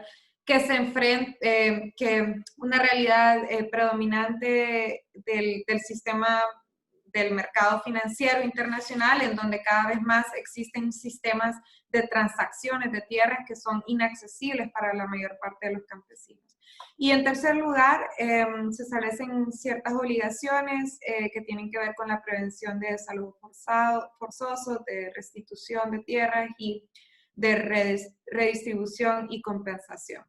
una realidad predominante del sistema del mercado financiero internacional, en donde cada vez más existen sistemas de transacciones de tierras que son inaccesibles para la mayor parte de los campesinos. Y en tercer lugar, se establecen ciertas obligaciones que tienen que ver con la prevención de desalojo forzoso, de restitución de tierras y de redistribución y compensación.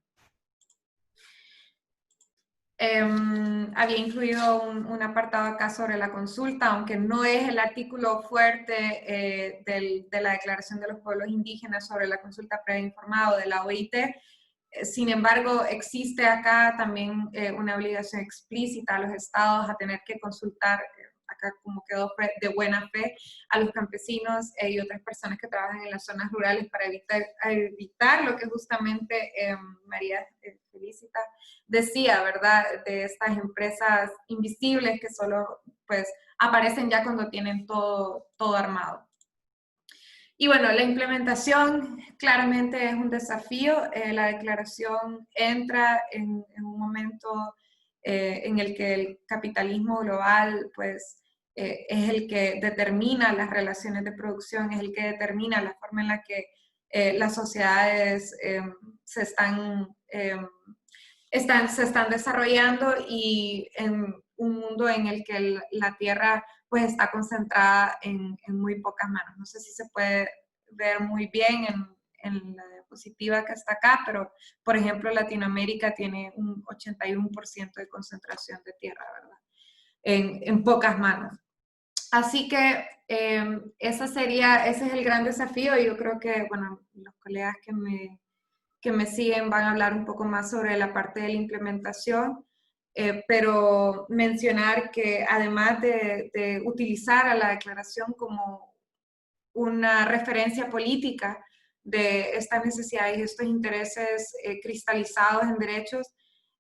Había incluido un apartado acá sobre la consulta, aunque no es el artículo fuerte de la Declaración de los Pueblos Indígenas sobre la consulta previa informada de la OIT. Sin embargo, existe acá también una obligación explícita a los estados a tener que consultar, acá como quedó de buena fe, a los campesinos y otras personas que trabajan en las zonas rurales para evitar lo que justamente María Felicita decía, ¿verdad? De estas empresas invisibles que solo pues aparecen ya cuando tienen todo armado. Y bueno, la implementación claramente es un desafío. La declaración entra en un momento en el que el capitalismo global pues, es el que determina las relaciones de producción, es el que determina la forma en la que las sociedades se están desarrollando, y en un mundo en el que la tierra pues está concentrada en muy pocas manos. No sé si se puede ver muy bien en la diapositiva que está acá, pero por ejemplo Latinoamérica tiene un 81% de concentración de tierra, ¿verdad? En pocas manos. Así que ese es el gran desafío, y yo creo que, bueno, los colegas que me siguen van a hablar un poco más sobre la parte de la implementación. pero mencionar que además de utilizar a la declaración como una referencia política de estas necesidades y estos intereses cristalizados en derechos,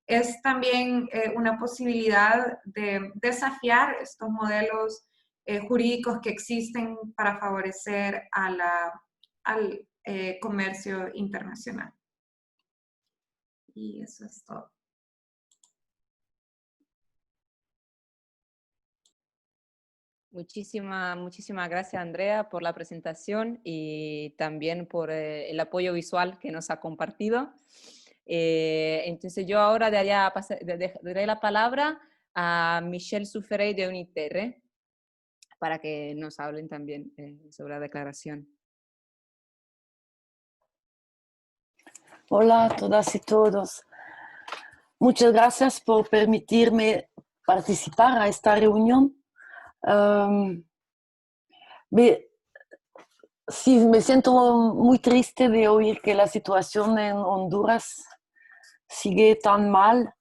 es también una posibilidad de desafiar estos modelos jurídicos que existen para favorecer al comercio internacional. Y eso es todo.
Muchísimas gracias, Andrea, por la presentación y también por el apoyo visual que nos ha compartido. Entonces yo ahora daré la palabra a Michelle Soufferet de Uniterre para que nos hablen también sobre la declaración.
Hola a todas y todos. Muchas gracias por permitirme participar a esta reunión. Sí, me siento muy triste de oír que la situación en Honduras sigue tan mal.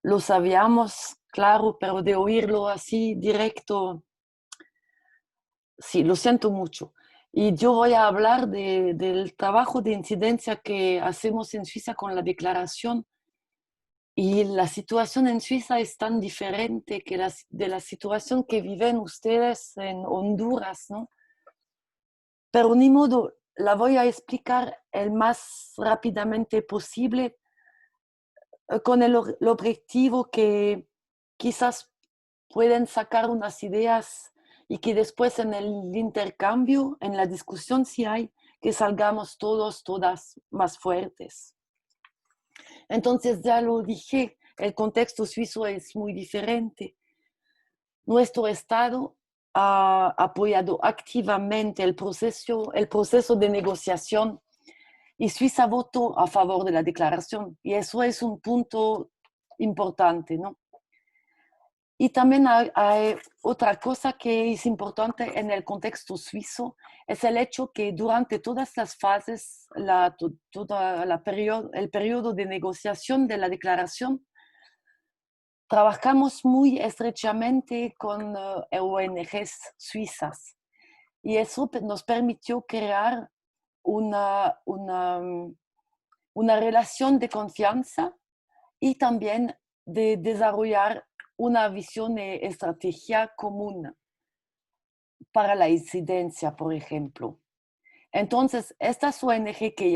Lo sabíamos, claro, pero de oírlo así directo, sí, lo siento mucho. Y yo voy a hablar del trabajo de incidencia que hacemos en Suiza con la declaración. Y la situación en Suiza es tan diferente que de la situación que viven ustedes en Honduras, ¿no? Pero ni modo, la voy a explicar el más rápidamente posible con el objetivo que quizás pueden sacar unas ideas y que después en el intercambio, en la discusión si hay, que salgamos todas más fuertes. Entonces ya lo dije, el contexto suizo es muy diferente. Nuestro Estado ha apoyado activamente el proceso de negociación y Suiza votó a favor de la declaración y eso es un punto importante, ¿no? Y también hay otra cosa que es importante en el contexto suizo, es el hecho que durante todas las fases, el periodo de negociación de la declaración, trabajamos muy estrechamente con ONGs suizas y eso nos permitió crear una relación de confianza y también de desarrollar una visión de estrategia común para la incidencia, por ejemplo. Entonces, estas ONG que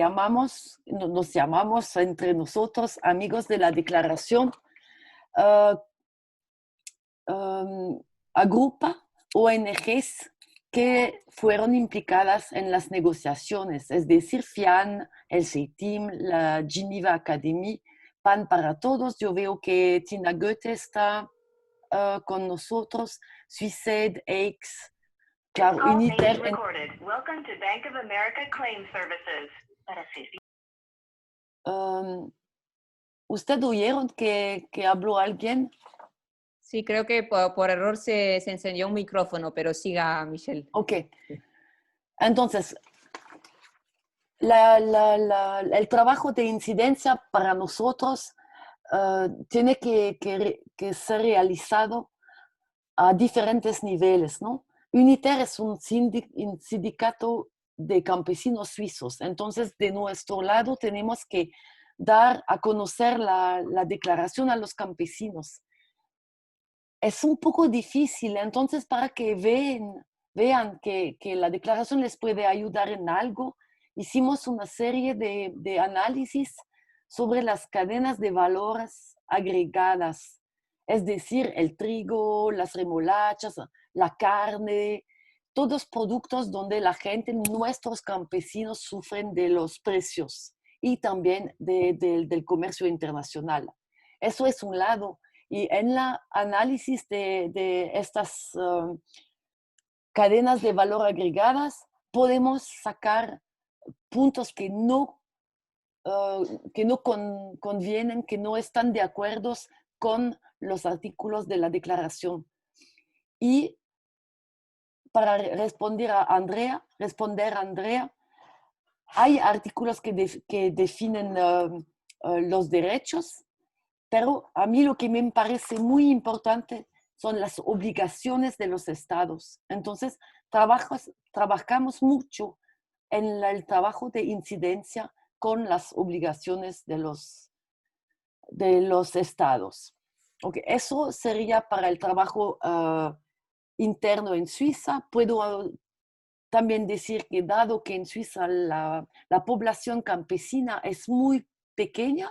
nos llamamos entre nosotros amigos de la declaración, agrupa ONGs que fueron implicadas en las negociaciones, es decir, FIAN, el CETIM, la Geneva Academy, Pan para Todos. Yo veo que Tina Goethe está con nosotros, Suicide, AIDS, claro, Uniter.
Welcome to Bank of America Claim Services.
¿Usted oyeron que habló alguien?
Sí, creo que por error se encendió un micrófono, pero siga, Michelle.
Ok. Entonces, el trabajo de incidencia para nosotros tiene que ser realizado a diferentes niveles, ¿no? Uniter es un sindicato de campesinos suizos, entonces de nuestro lado tenemos que dar a conocer la declaración a los campesinos. Es un poco difícil, entonces para que vean que la declaración les puede ayudar en algo, hicimos una serie de análisis sobre las cadenas de valores agregadas, es decir, el trigo, las remolachas, la carne, todos productos donde la gente, nuestros campesinos, sufren de los precios y también del comercio internacional. Eso es un lado. Y en el análisis de estas cadenas de valor agregadas, podemos sacar puntos que no convienen, que no están de acuerdo con los artículos de la declaración. Y para responder a Andrea, hay artículos que definen los derechos, pero a mí lo que me parece muy importante son las obligaciones de los estados. Entonces, trabajamos mucho en el trabajo de incidencia con las obligaciones de los estados. Okay, eso sería para el trabajo interno en Suiza. Puedo también decir que dado que en Suiza la población campesina es muy pequeña,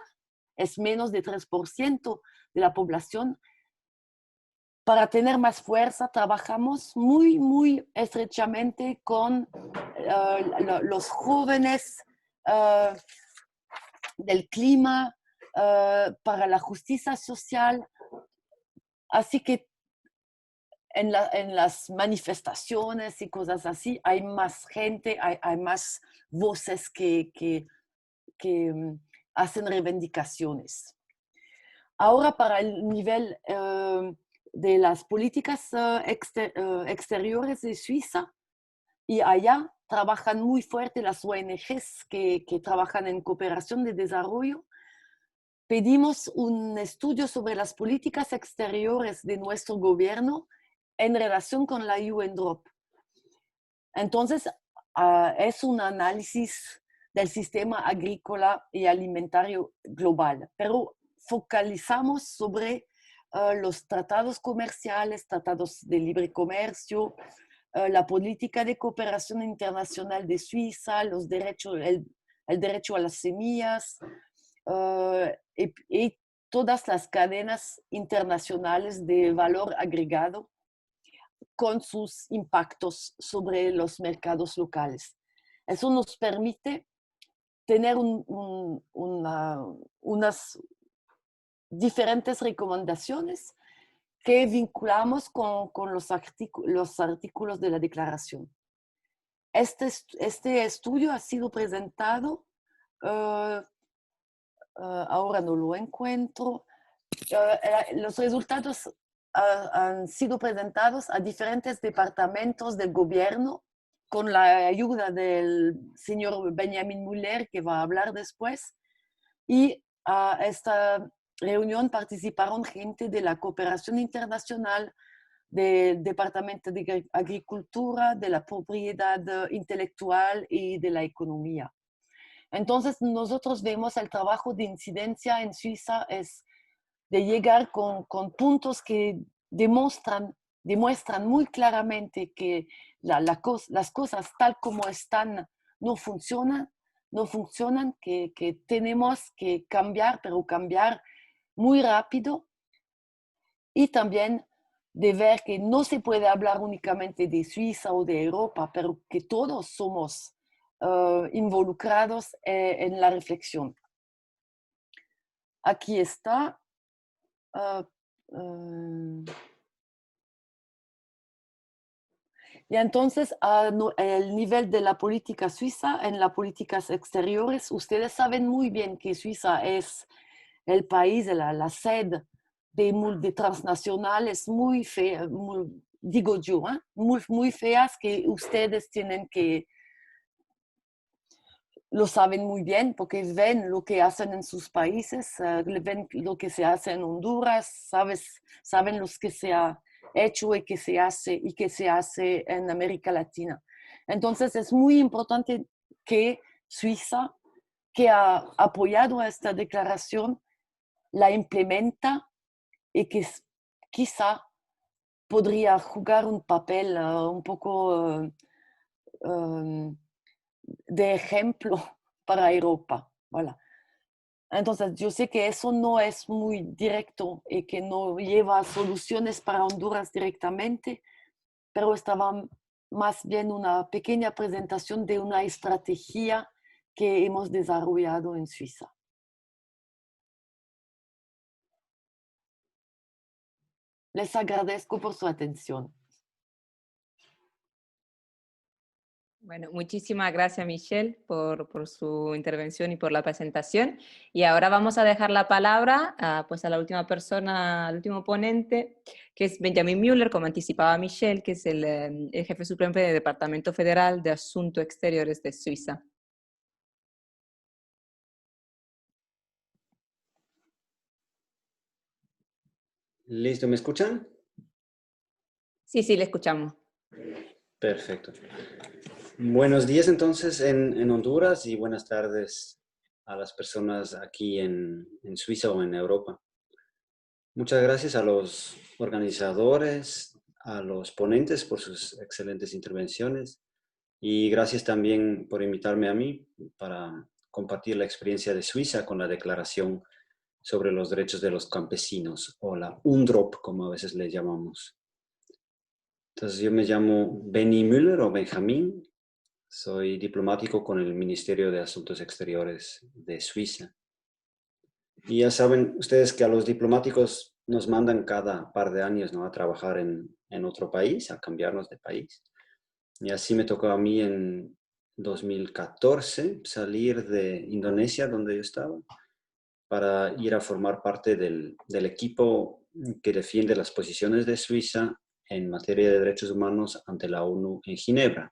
es menos de 3% de la población, para tener más fuerza trabajamos muy, muy estrechamente con los jóvenes del clima, para la justicia social. Así que en las manifestaciones y cosas así hay más gente, hay más voces que hacen reivindicaciones. Ahora para el nivel de las políticas exteriores de Suiza, y allá trabajan muy fuerte las ONGs que trabajan en cooperación de desarrollo. Pedimos un estudio sobre las políticas exteriores de nuestro gobierno en relación con la UNDROP. Entonces, es un análisis del sistema agrícola y alimentario global, pero focalizamos sobre los tratados comerciales, tratados de libre comercio, la política de cooperación internacional de Suiza, el derecho a las semillas y todas las cadenas internacionales de valor agregado con sus impactos sobre los mercados locales. Eso nos permite tener unas diferentes recomendaciones que vinculamos con los artículos de la declaración. Este estudio ha sido presentado, ahora no lo encuentro, los resultados han sido presentados a diferentes departamentos del gobierno con la ayuda del señor Benjamin Müller, que va a hablar después, y a esta reunión participaron gente de la cooperación internacional, del Departamento de Agricultura, de la propiedad intelectual y de la economía. Entonces, nosotros vemos el trabajo de incidencia en Suiza es de llegar con puntos que demuestran muy claramente que las cosas tal como están no funcionan, que tenemos que cambiar, pero cambiar muy rápido, y también de ver que no se puede hablar únicamente de Suiza o de Europa, pero que todos somos involucrados en la reflexión. Aquí está. Y entonces, el nivel de la política suiza, en las políticas exteriores, ustedes saben muy bien que Suiza es el país, la sede de transnacionales muy feas, digo yo, muy feas, que ustedes tienen que, lo saben muy bien porque ven lo que hacen en sus países, ven lo que se hace en Honduras, saben lo que se ha hecho y que se hace en América Latina. Entonces es muy importante que Suiza, que ha apoyado a esta declaración, la implementa y que quizá podría jugar un papel un poco de ejemplo para Europa. Voilà. Entonces, yo sé que eso no es muy directo y que no lleva soluciones para Honduras directamente, pero estaba más bien una pequeña presentación de una estrategia que hemos desarrollado en Suiza. Les agradezco por su atención.
Bueno, muchísimas gracias, Michelle, por su intervención y por la presentación. Y ahora vamos a dejar la palabra pues a la última persona, al último ponente, que es Benjamin Müller, como anticipaba Michelle, que es el jefe supremo del Departamento Federal de Asuntos Exteriores de Suiza.
Listo, ¿me escuchan?
Sí, sí, le escuchamos.
Perfecto. Buenos días entonces en Honduras y buenas tardes a las personas aquí en Suiza o en Europa. Muchas gracias a los organizadores, a los ponentes por sus excelentes intervenciones y gracias también por invitarme a mí para compartir la experiencia de Suiza con la Declaración sobre los Derechos de los Campesinos, o la UNDROP, como a veces le llamamos. Entonces yo me llamo Benny Müller o Benjamín, soy diplomático con el Ministerio de Asuntos Exteriores de Suiza. Y ya saben ustedes que a los diplomáticos nos mandan cada par de años, ¿no?, a trabajar en otro país, a cambiarnos de país. Y así me tocó a mí en 2014 salir de Indonesia, donde yo estaba, para ir a formar parte del equipo que defiende las posiciones de Suiza en materia de derechos humanos ante la ONU en Ginebra.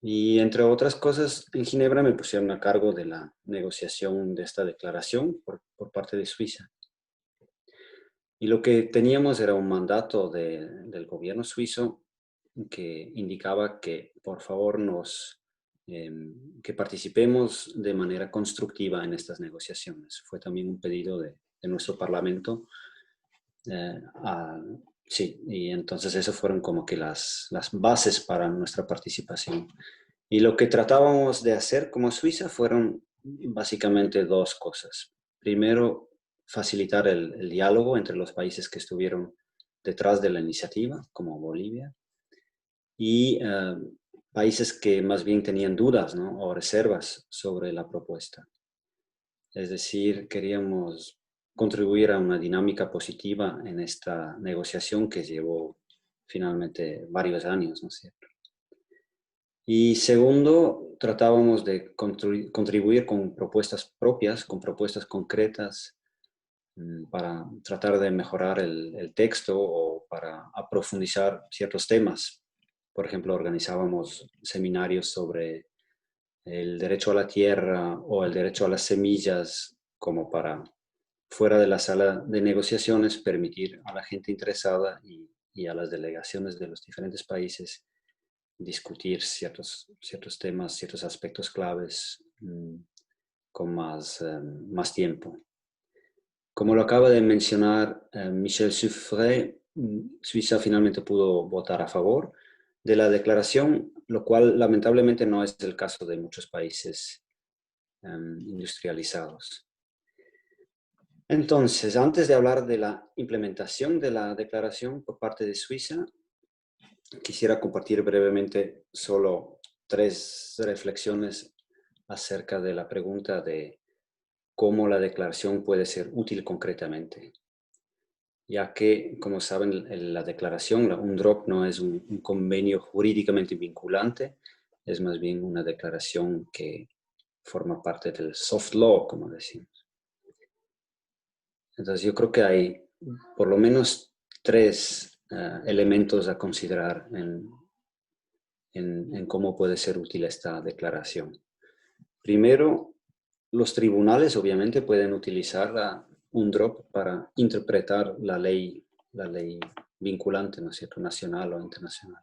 Y entre otras cosas, en Ginebra me pusieron a cargo de la negociación de esta declaración por parte de Suiza. Y lo que teníamos era un mandato del gobierno suizo que indicaba que por favor que participemos de manera constructiva en estas negociaciones. Fue también un pedido de nuestro parlamento. Sí, y entonces eso fueron como que las bases para nuestra participación. Y lo que tratábamos de hacer como Suiza fueron básicamente dos cosas. Primero, facilitar el diálogo entre los países que estuvieron detrás de la iniciativa, como Bolivia, y países que más bien tenían dudas, ¿no?, o reservas sobre la propuesta. Es decir, queríamos contribuir a una dinámica positiva en esta negociación que llevó finalmente varios años, ¿no es cierto? Y segundo, tratábamos de contribuir con propuestas propias, con propuestas concretas para tratar de mejorar el texto o para profundizar ciertos temas. Por ejemplo, organizábamos seminarios sobre el derecho a la tierra o el derecho a las semillas, como para, fuera de la sala de negociaciones, permitir a la gente interesada y a las delegaciones de los diferentes países discutir ciertos temas, ciertos aspectos claves con más tiempo. Como lo acaba de mencionar Michel Suffray, Suiza finalmente pudo votar a favor de la declaración, lo cual lamentablemente no es el caso de muchos países industrializados. Entonces, antes de hablar de la implementación de la declaración por parte de Suiza, quisiera compartir brevemente solo 3 reflexiones acerca de la pregunta de cómo la declaración puede ser útil concretamente. Ya que, como saben, la declaración, la UNDROP, no es un convenio jurídicamente vinculante, es más bien una declaración que forma parte del soft law, como decimos. Entonces yo creo que hay por lo menos 3 elementos a considerar en cómo puede ser útil esta declaración. Primero, los tribunales obviamente pueden utilizar la UNDROP para interpretar la ley vinculante, ¿no es cierto?, nacional o internacional.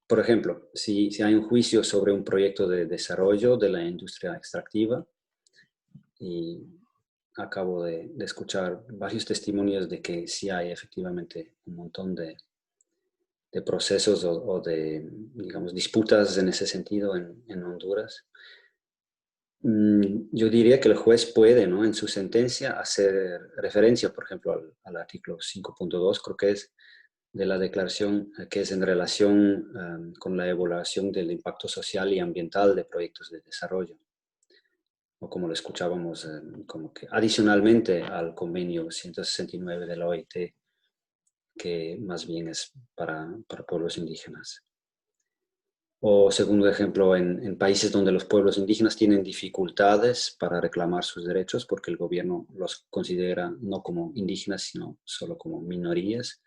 Por ejemplo, si hay un juicio sobre un proyecto de desarrollo de la industria extractiva, y acabo de escuchar varios testimonios de que sí hay efectivamente un montón de procesos o de, digamos, disputas en ese sentido en Honduras. Yo diría que el juez puede, ¿no?, en su sentencia hacer referencia, por ejemplo, al artículo 5.2, creo que es, de la declaración, que es en relación con la evaluación del impacto social y ambiental de proyectos de desarrollo. O como lo escuchábamos, como que adicionalmente al convenio 169 de la OIT, que más bien es para pueblos indígenas. O segundo ejemplo, en países donde los pueblos indígenas tienen dificultades para reclamar sus derechos porque el gobierno los considera no como indígenas, sino solo como minorías.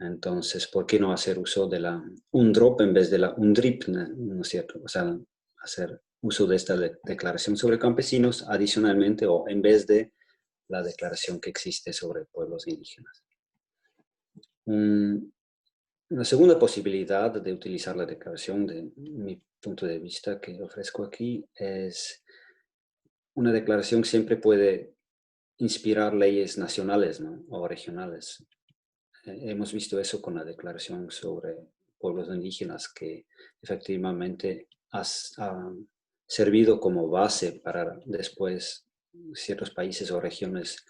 Entonces, ¿por qué no hacer uso de la UNDROP en vez de la UNDRIP, ¿no es cierto? O sea, hacer uso de esta declaración sobre campesinos adicionalmente o en vez de la declaración que existe sobre pueblos indígenas. Una segunda posibilidad de utilizar la declaración, de mi punto de vista que ofrezco aquí, es una declaración que siempre puede inspirar leyes nacionales, ¿no? O regionales. Hemos visto eso con la declaración sobre pueblos indígenas, que efectivamente ha servido como base para después ciertos países o regiones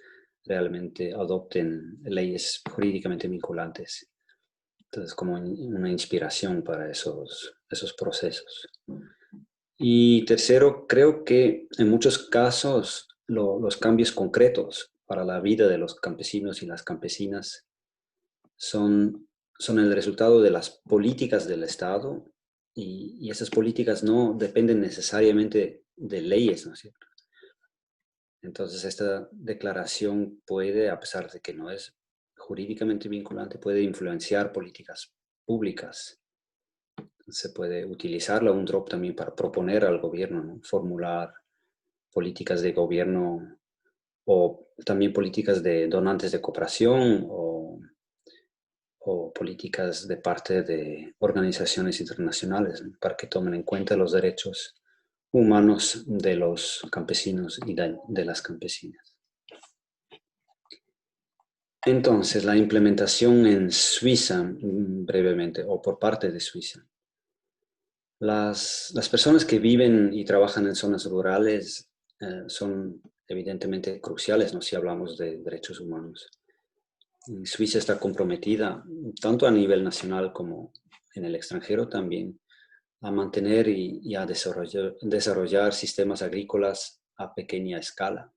realmente adopten leyes jurídicamente vinculantes. Entonces, como una inspiración para esos procesos. Y tercero, creo que en muchos casos los cambios concretos para la vida de los campesinos y las campesinas son el resultado de las políticas del Estado, y esas políticas no dependen necesariamente de leyes, ¿no es cierto? Entonces, esta declaración puede, a pesar de que no es jurídicamente vinculante, puede influenciar políticas públicas. Se puede utilizarla un drop también para proponer al gobierno, ¿no? Formular políticas de gobierno o también políticas de donantes de cooperación o políticas de parte de organizaciones internacionales, ¿no? Para que tomen en cuenta los derechos humanos de los campesinos y de las campesinas. Entonces, la implementación en Suiza, brevemente, o por parte de Suiza. Las personas que viven y trabajan en zonas rurales son evidentemente cruciales, ¿no? Si hablamos de derechos humanos. Suiza está comprometida, tanto a nivel nacional como en el extranjero también, a mantener y a desarrollar sistemas agrícolas a pequeña escala.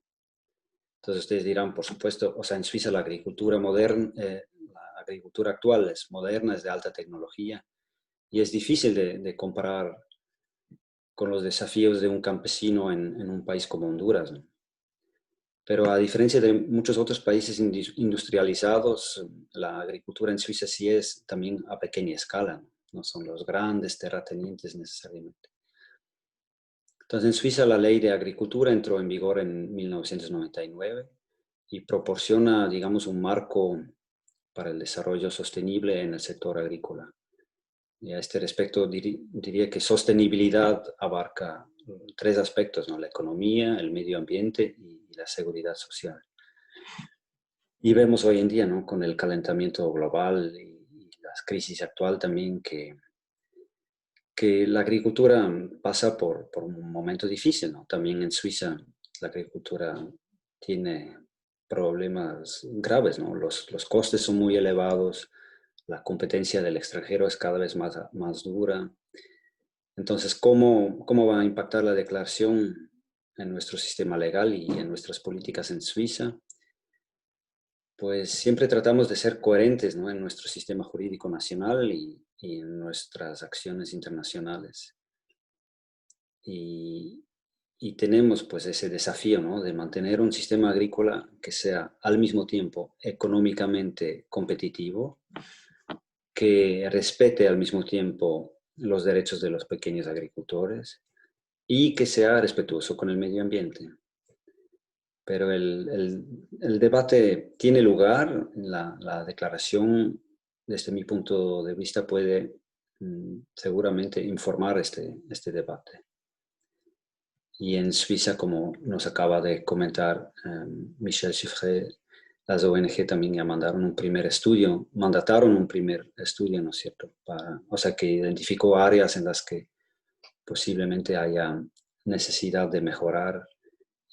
Entonces ustedes dirán, por supuesto, o sea, en Suiza la agricultura moderna, la agricultura actual es moderna, es de alta tecnología, y es difícil de comparar con los desafíos de un campesino en un país como Honduras, ¿no? Pero a diferencia de muchos otros países industrializados, la agricultura en Suiza sí es también a pequeña escala, no son los grandes terratenientes necesariamente. Entonces, en Suiza la ley de agricultura entró en vigor en 1999 y proporciona, digamos, un marco para el desarrollo sostenible en el sector agrícola. Y a este respecto diría que sostenibilidad abarca 3 aspectos, ¿no? La economía, el medio ambiente y la seguridad social. Y vemos hoy en día, ¿no? Con el calentamiento global y la crisis actual también que la agricultura pasa por un momento difícil, ¿no? También en Suiza la agricultura tiene problemas graves, ¿no? Los costes son muy elevados, la competencia del extranjero es cada vez más dura. Entonces, ¿cómo va a impactar la declaración en nuestro sistema legal y en nuestras políticas en Suiza? Pues siempre tratamos de ser coherentes, ¿no? En nuestro sistema jurídico nacional y en nuestras acciones internacionales. Y tenemos pues ese desafío, ¿no? De mantener un sistema agrícola que sea al mismo tiempo económicamente competitivo, que respete al mismo tiempo los derechos de los pequeños agricultores y que sea respetuoso con el medio ambiente. Pero el debate tiene lugar, la declaración, desde mi punto de vista, puede seguramente informar este debate. Y en Suiza, como nos acaba de comentar Michel Chiffré, las ONG también ya mandataron un primer estudio, ¿no es cierto? O sea, que identificó áreas en las que posiblemente haya necesidad de mejorar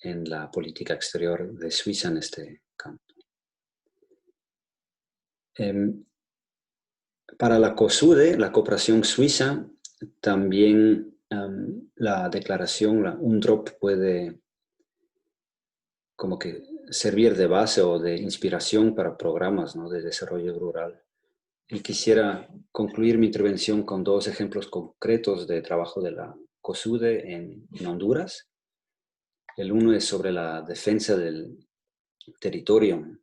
en la política exterior de Suiza en este campo. Para la COSUDE, la cooperación suiza, también la declaración, un drop puede como que servir de base o de inspiración para programas, ¿no? De desarrollo rural. Y quisiera concluir mi intervención con 2 ejemplos concretos de trabajo de la COSUDE en Honduras. El uno es sobre la defensa del territorio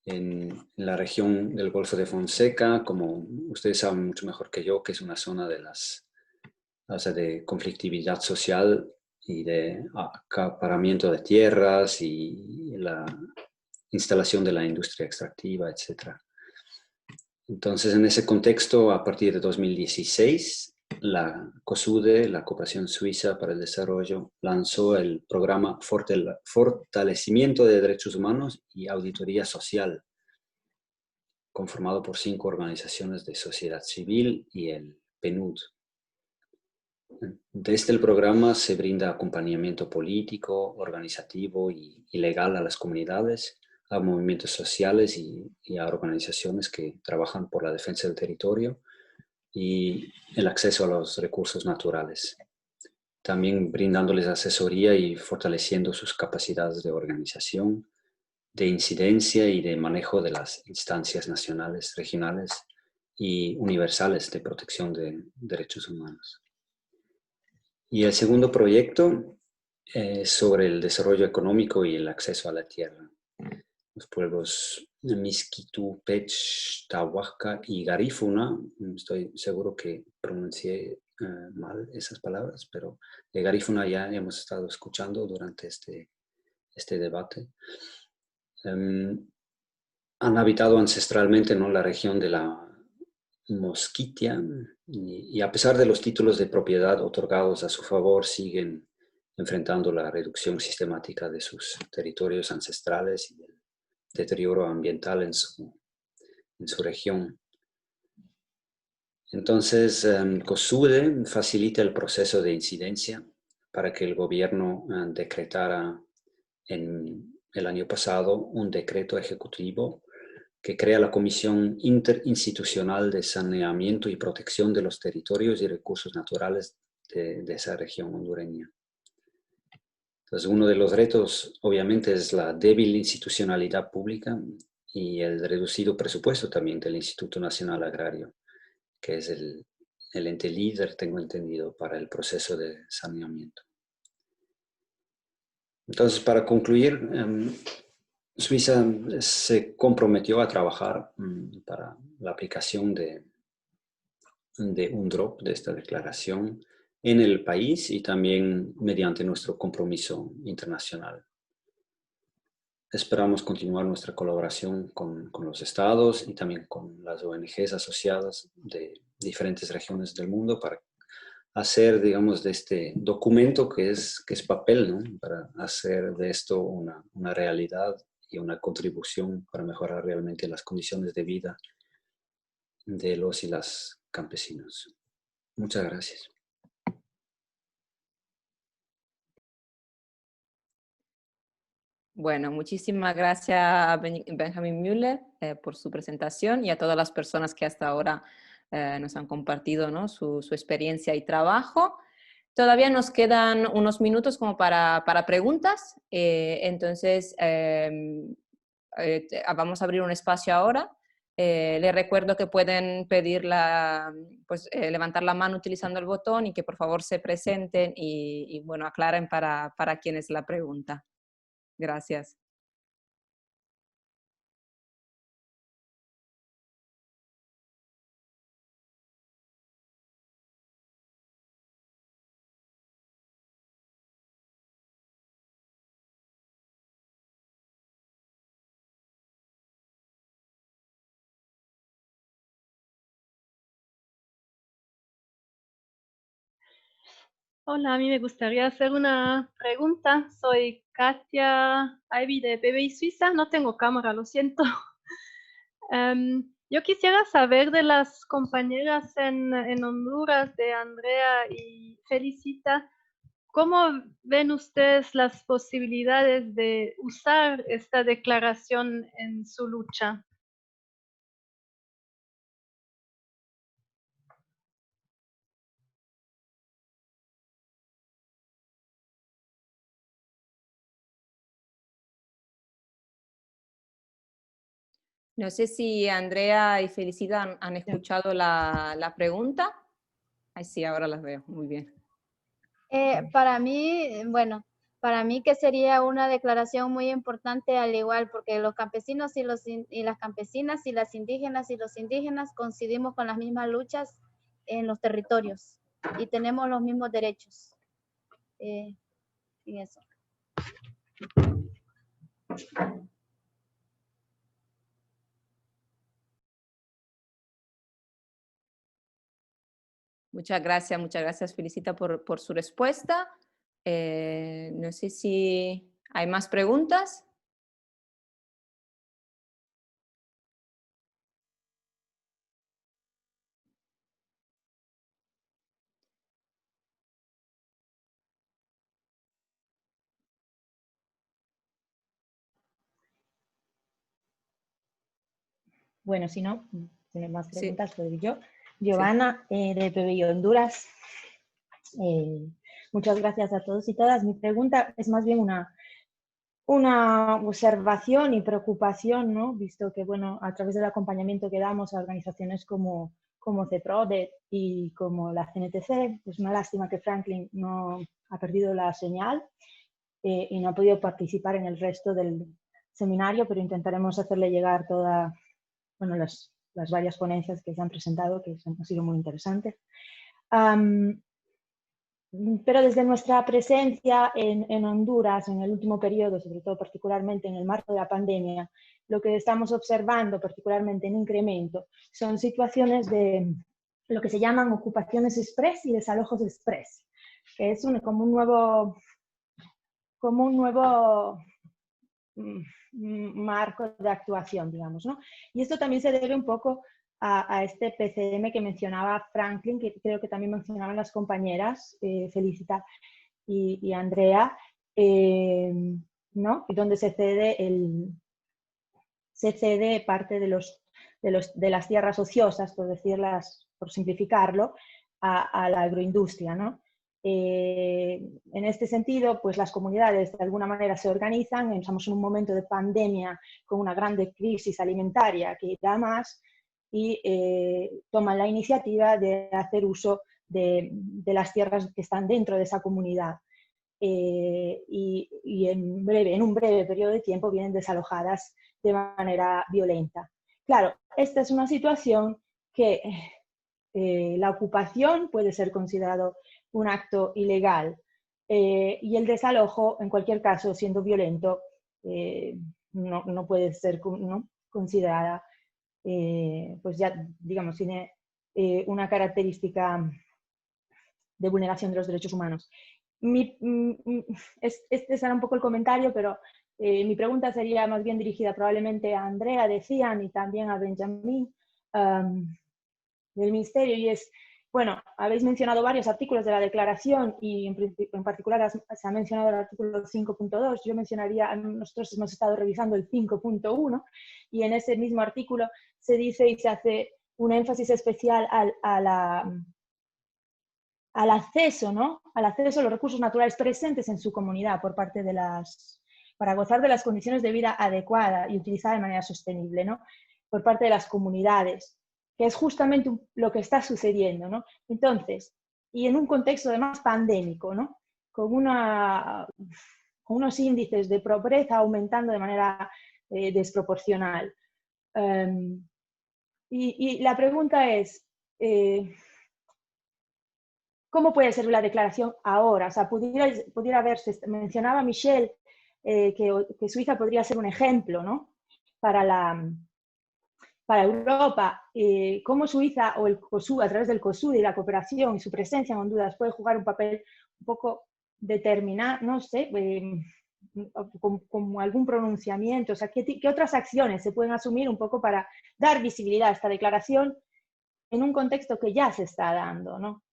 en la región del Golfo de Fonseca, como ustedes saben mucho mejor que yo, que es una zona de conflictividad social y de acaparamiento de tierras y la instalación de la industria extractiva, etc. Entonces, en ese contexto, a partir de 2016, la COSUDE, la Cooperación Suiza para el Desarrollo, lanzó el programa Fortalecimiento de Derechos Humanos y Auditoría Social, conformado por 5 organizaciones de sociedad civil y el PNUD. Desde el programa se brinda acompañamiento político, organizativo y legal a las comunidades, a movimientos sociales y a organizaciones que trabajan por la defensa del territorio y el acceso a los recursos naturales. También brindándoles asesoría y fortaleciendo sus capacidades de organización, de incidencia y de manejo de las instancias nacionales, regionales y universales de protección de derechos humanos. Y el segundo proyecto es sobre el desarrollo económico y el acceso a la tierra. Los pueblos Miskito, Pech, Tahuasca y Garífuna, estoy seguro que pronuncié mal esas palabras, pero de Garífuna ya hemos estado escuchando durante este debate. Han habitado ancestralmente, ¿no?, la región de la Mosquitia, y a pesar de los títulos de propiedad otorgados a su favor, siguen enfrentando la reducción sistemática de sus territorios ancestrales y el deterioro ambiental en su región. Entonces, COSUDE facilita el proceso de incidencia para que el gobierno decretara en el año pasado un decreto ejecutivo que crea la Comisión Interinstitucional de Saneamiento y Protección de los Territorios y Recursos Naturales de esa región hondureña. Entonces, uno de los retos, obviamente, es la débil institucionalidad pública y el reducido presupuesto también del Instituto Nacional Agrario, que es el ente líder, tengo entendido, para el proceso de saneamiento. Entonces, para concluir, Suiza se comprometió a trabajar para la aplicación de UNDROP, de esta declaración, en el país y también mediante nuestro compromiso internacional. Esperamos continuar nuestra colaboración con los estados y también con las ONGs asociadas de diferentes regiones del mundo para hacer, digamos, de este documento que es papel, ¿no?, para hacer de esto una realidad y una contribución para mejorar realmente las condiciones de vida de los y las campesinos. Muchas gracias.
Bueno, muchísimas gracias a Benjamin Müller por su presentación y a todas las personas que hasta ahora nos han compartido, ¿no?, su experiencia y trabajo. Todavía nos quedan unos minutos como para preguntas, entonces vamos a abrir un espacio ahora. Les recuerdo que pueden pedir levantar la mano utilizando el botón y que por favor se presenten y bueno, aclaren para quién es la pregunta. Gracias.
Hola, a mí me gustaría hacer una pregunta. Soy Katia Ivy de PBI Suiza. No tengo cámara, lo siento. Yo quisiera saber de las compañeras en Honduras, de Andrea y Felicita, ¿cómo ven ustedes las posibilidades de usar esta declaración en su lucha?
No sé si Andrea y Felicita han escuchado la pregunta. Ay, sí, ahora las veo. Muy bien.
Para mí, bueno, para mí que sería una declaración muy importante al igual, porque los campesinos y las campesinas y las indígenas y los indígenas coincidimos con las mismas luchas en los territorios y tenemos los mismos derechos. en eso.
Muchas gracias Felicita por su respuesta. No sé si hay más preguntas.
Bueno, si no, tiene más
Sí.
preguntas, puedo ir yo. Giovanna, de PBI Honduras. Muchas gracias a todos y todas. Mi pregunta es más bien una observación y preocupación, ¿no? Visto que, bueno, a través del acompañamiento que damos a organizaciones como CEPRODE y como la CNTC, pues una lástima que Franklin no ha perdido la señal y no ha podido participar en el resto del seminario, pero intentaremos hacerle llegar todas las varias ponencias que se han presentado, que han sido muy interesantes. Pero desde nuestra presencia en Honduras, en el último periodo, sobre todo particularmente en el marco de la pandemia, lo que estamos observando particularmente en incremento son situaciones de lo que se llaman ocupaciones express y desalojos express, que es como un nuevo marco de actuación, digamos, ¿no? Y esto también se debe un poco a este PCM que mencionaba Franklin, que creo que también mencionaban las compañeras, Felicita y Andrea, ¿no? Donde se cede parte de las tierras ociosas, por simplificarlo, a la agroindustria, ¿no? En este sentido, pues las comunidades de alguna manera se organizan, estamos en un momento de pandemia con una grande crisis alimentaria que irá más, y toman la iniciativa de hacer uso de las tierras que están dentro de esa comunidad. Y en un breve periodo de tiempo vienen desalojadas de manera violenta. Claro, esta es una situación que la ocupación puede ser considerado un acto ilegal y el desalojo, en cualquier caso, siendo violento, no puede ser considerada, pues ya, digamos, tiene una característica de vulneración de los derechos humanos. Este será un poco el comentario, pero mi pregunta sería más bien dirigida probablemente a Andrea de CIAN y también a Benjamín del Ministerio, y es, bueno, habéis mencionado varios artículos de la declaración y en particular se ha mencionado el artículo 5.2, yo mencionaría, nosotros hemos estado revisando el 5.1 y en ese mismo artículo se dice y se hace un énfasis especial al acceso, ¿no? Al acceso a los recursos naturales presentes en su comunidad por parte de para gozar de las condiciones de vida adecuadas y utilizada de manera sostenible, ¿no? Por parte de las comunidades, que es justamente lo que está sucediendo, ¿no? Entonces, y en un contexto además pandémico, ¿no? Con unos índices de pobreza aumentando de manera desproporcional. Y la pregunta es, ¿cómo puede ser la declaración ahora? O sea, pudiera verse, mencionaba Michelle que Suiza podría ser un ejemplo, ¿no? Para Europa. ¿Cómo Suiza o el COSUD, a través del COSUD y la cooperación y su presencia en Honduras, puede jugar un papel un poco determinado, no sé, como algún pronunciamiento? O sea, ¿qué otras acciones se pueden asumir un poco para dar visibilidad a esta declaración en un contexto que ya se está dando, ¿no?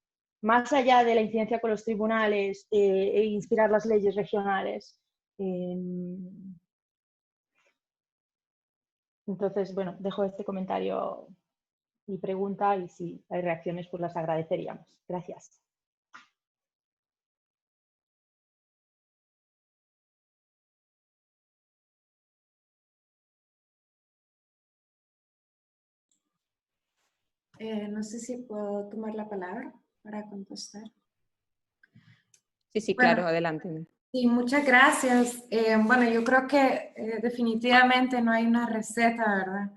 Más allá de la incidencia con los tribunales e inspirar las leyes regionales. Entonces, bueno, dejo este comentario y pregunta, y si hay reacciones, pues las agradeceríamos. Gracias.
No sé si puedo tomar la palabra para contestar.
Sí,
Bueno,
claro, adelante.
Sí, muchas gracias. Bueno, yo creo que definitivamente no hay una receta, ¿verdad?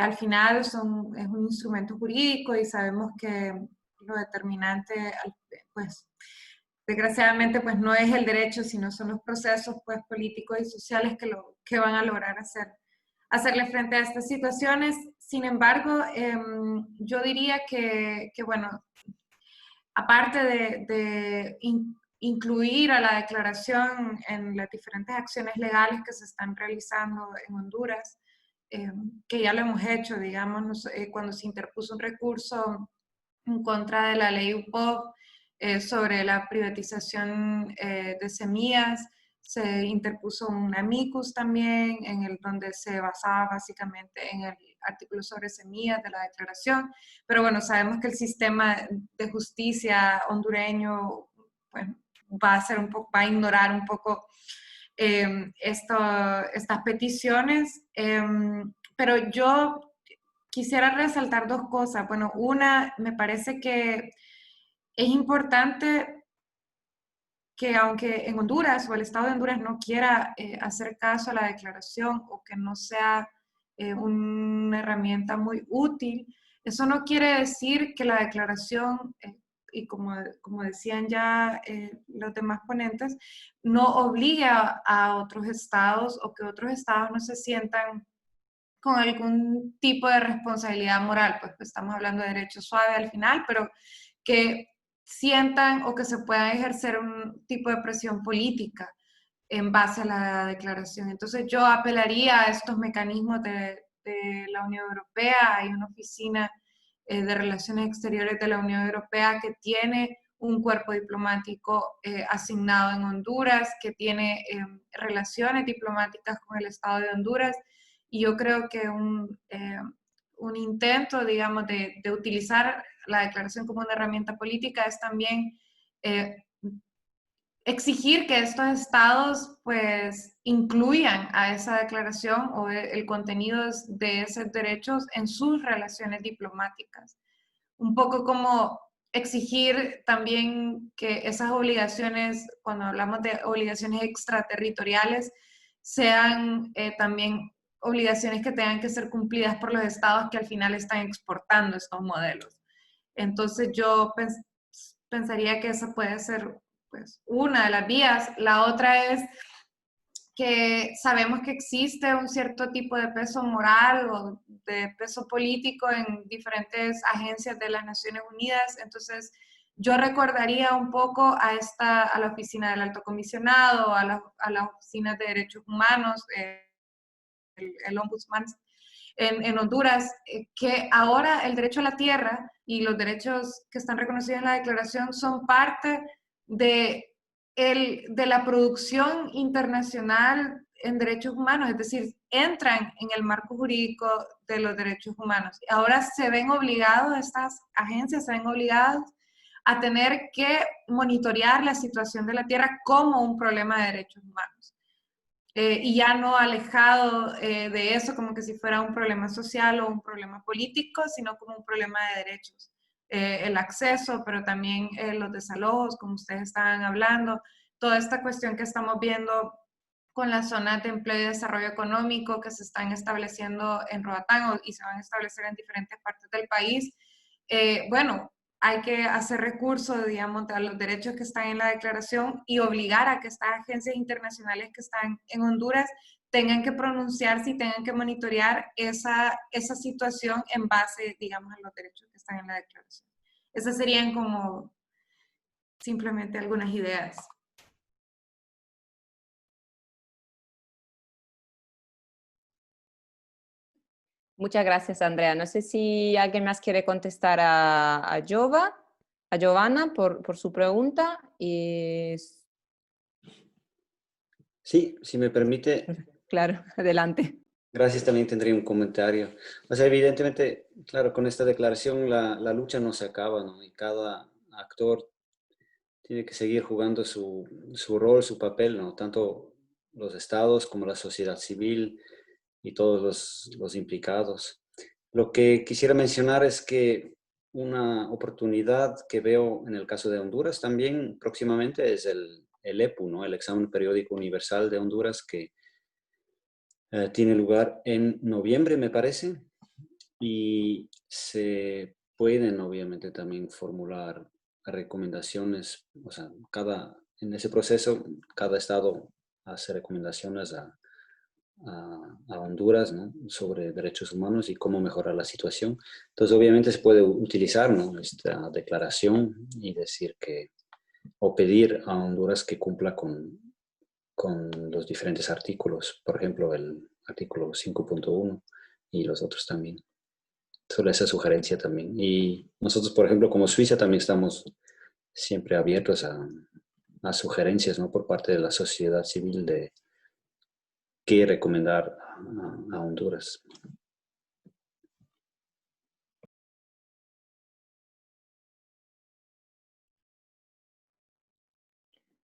Al final es un instrumento jurídico y sabemos que lo determinante, pues, desgraciadamente pues no es el derecho, sino son los procesos pues políticos y sociales que van a lograr hacerle frente a estas situaciones. Sin embargo, yo diría que bueno, aparte de incluir a la declaración en las diferentes acciones legales que se están realizando en Honduras, que ya lo hemos hecho, digamos, cuando se interpuso un recurso en contra de la ley UPOV sobre la privatización de semillas, se interpuso un amicus también, donde se basaba básicamente en el artículo sobre semillas de la declaración, pero bueno, sabemos que el sistema de justicia hondureño pues, va a ignorar un poco estas peticiones, pero yo quisiera resaltar dos cosas. Bueno, una, me parece que es importante que aunque en Honduras o el Estado de Honduras no quiera hacer caso a la declaración o que no sea una herramienta muy útil, eso no quiere decir que la declaración, y como decían ya los demás ponentes, no obligue a otros estados o que otros estados no se sientan con algún tipo de responsabilidad moral, pues estamos hablando de derecho suave al final, pero que sientan o que se pueda ejercer un tipo de presión política en base a la declaración. Entonces yo apelaría a estos mecanismos de la Unión Europea. Hay una oficina de Relaciones Exteriores de la Unión Europea que tiene un cuerpo diplomático asignado en Honduras, que tiene relaciones diplomáticas con el Estado de Honduras, y yo creo que un intento, digamos, de utilizar la declaración como una herramienta política es también exigir que estos estados pues incluyan a esa declaración o el contenido de esos derechos en sus relaciones diplomáticas. Un poco como exigir también que esas obligaciones, cuando hablamos de obligaciones extraterritoriales, sean también obligaciones que tengan que ser cumplidas por los estados que al final están exportando estos modelos. Entonces yo pensaría que esa puede ser pues, una de las vías. La otra es que sabemos que existe un cierto tipo de peso moral o de peso político en diferentes agencias de las Naciones Unidas. Entonces, yo recordaría un poco a la Oficina del Alto Comisionado, a las oficinas de derechos humanos, el Ombudsman en Honduras, que ahora el derecho a la tierra y los derechos que están reconocidos en la declaración son parte de la producción internacional en derechos humanos, es decir, entran en el marco jurídico de los derechos humanos. Ahora se ven obligados, estas agencias se ven obligadas a tener que monitorear la situación de la tierra como un problema de derechos humanos. Y ya no alejado de eso como que si fuera un problema social o un problema político, sino como un problema de derechos. El acceso, pero también los desalojos, como ustedes estaban hablando, toda esta cuestión que estamos viendo con las zonas de empleo y desarrollo económico que se están estableciendo en Roatán y se van a establecer en diferentes partes del país. Bueno, hay que hacer recurso, digamos, a los derechos que están en la declaración y obligar a que estas agencias internacionales que están en Honduras tengan que pronunciarse y tengan que monitorear esa situación en base, digamos, a los derechos que están en la declaración. Esas serían como simplemente algunas ideas.
Muchas gracias, Andrea. No sé si alguien más quiere contestar a Giovanna por su pregunta.
Sí, si me permite.
Claro, adelante.
Gracias, también tendría un comentario. O sea, evidentemente, claro, con esta declaración la lucha no se acaba, ¿no? Y cada actor tiene que seguir jugando su rol, su papel, ¿no? Tanto los estados como la sociedad civil y todos los implicados. Lo que quisiera mencionar es que una oportunidad que veo en el caso de Honduras también próximamente es el EPU, ¿no? El Examen Periódico Universal de Honduras, que tiene lugar en noviembre, me parece, y se pueden obviamente también formular recomendaciones, o sea, en ese proceso, cada estado hace recomendaciones a Honduras, ¿no? Sobre derechos humanos y cómo mejorar la situación. Entonces, obviamente se puede utilizar, ¿no? Esta declaración y decir o pedir a Honduras que cumpla con los diferentes artículos, por ejemplo, el artículo 5.1 y los otros también. Sobre esa sugerencia también. Y nosotros, por ejemplo, como Suiza, también estamos siempre abiertos a sugerencias, ¿no? Por parte de la sociedad civil de qué recomendar a Honduras.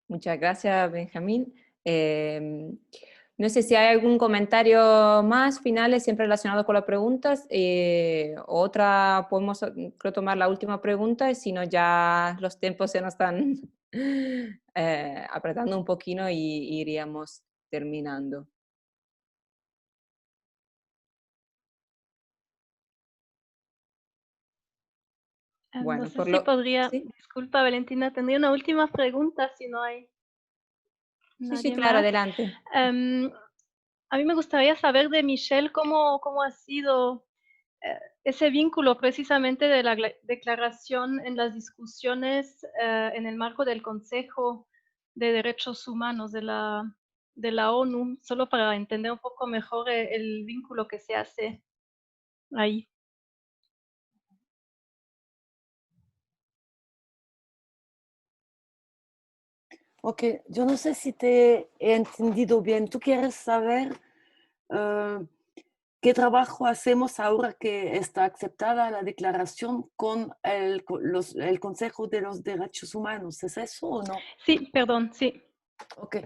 Muchas gracias, Benjamín. No sé si hay algún comentario más finales, siempre relacionado con las preguntas. Otra, podemos retomar la última pregunta, si no ya los tiempos se nos están apretando un poquito y iríamos terminando. Bueno,
No sé si podría, disculpa Valentina, tendría una última pregunta si no hay
Sí,
nadie
claro,
más.
adelante.
A mí me gustaría saber de Michelle cómo ha sido ese vínculo precisamente de la declaración en las discusiones en el marco del Consejo de Derechos Humanos de la ONU, solo para entender un poco mejor el vínculo que se hace ahí.
Ok, yo no sé si te he entendido bien. ¿Tú quieres saber qué trabajo hacemos ahora que está aceptada la declaración con el Consejo de los Derechos Humanos? ¿Es eso o no?
Sí, perdón, sí.
Ok.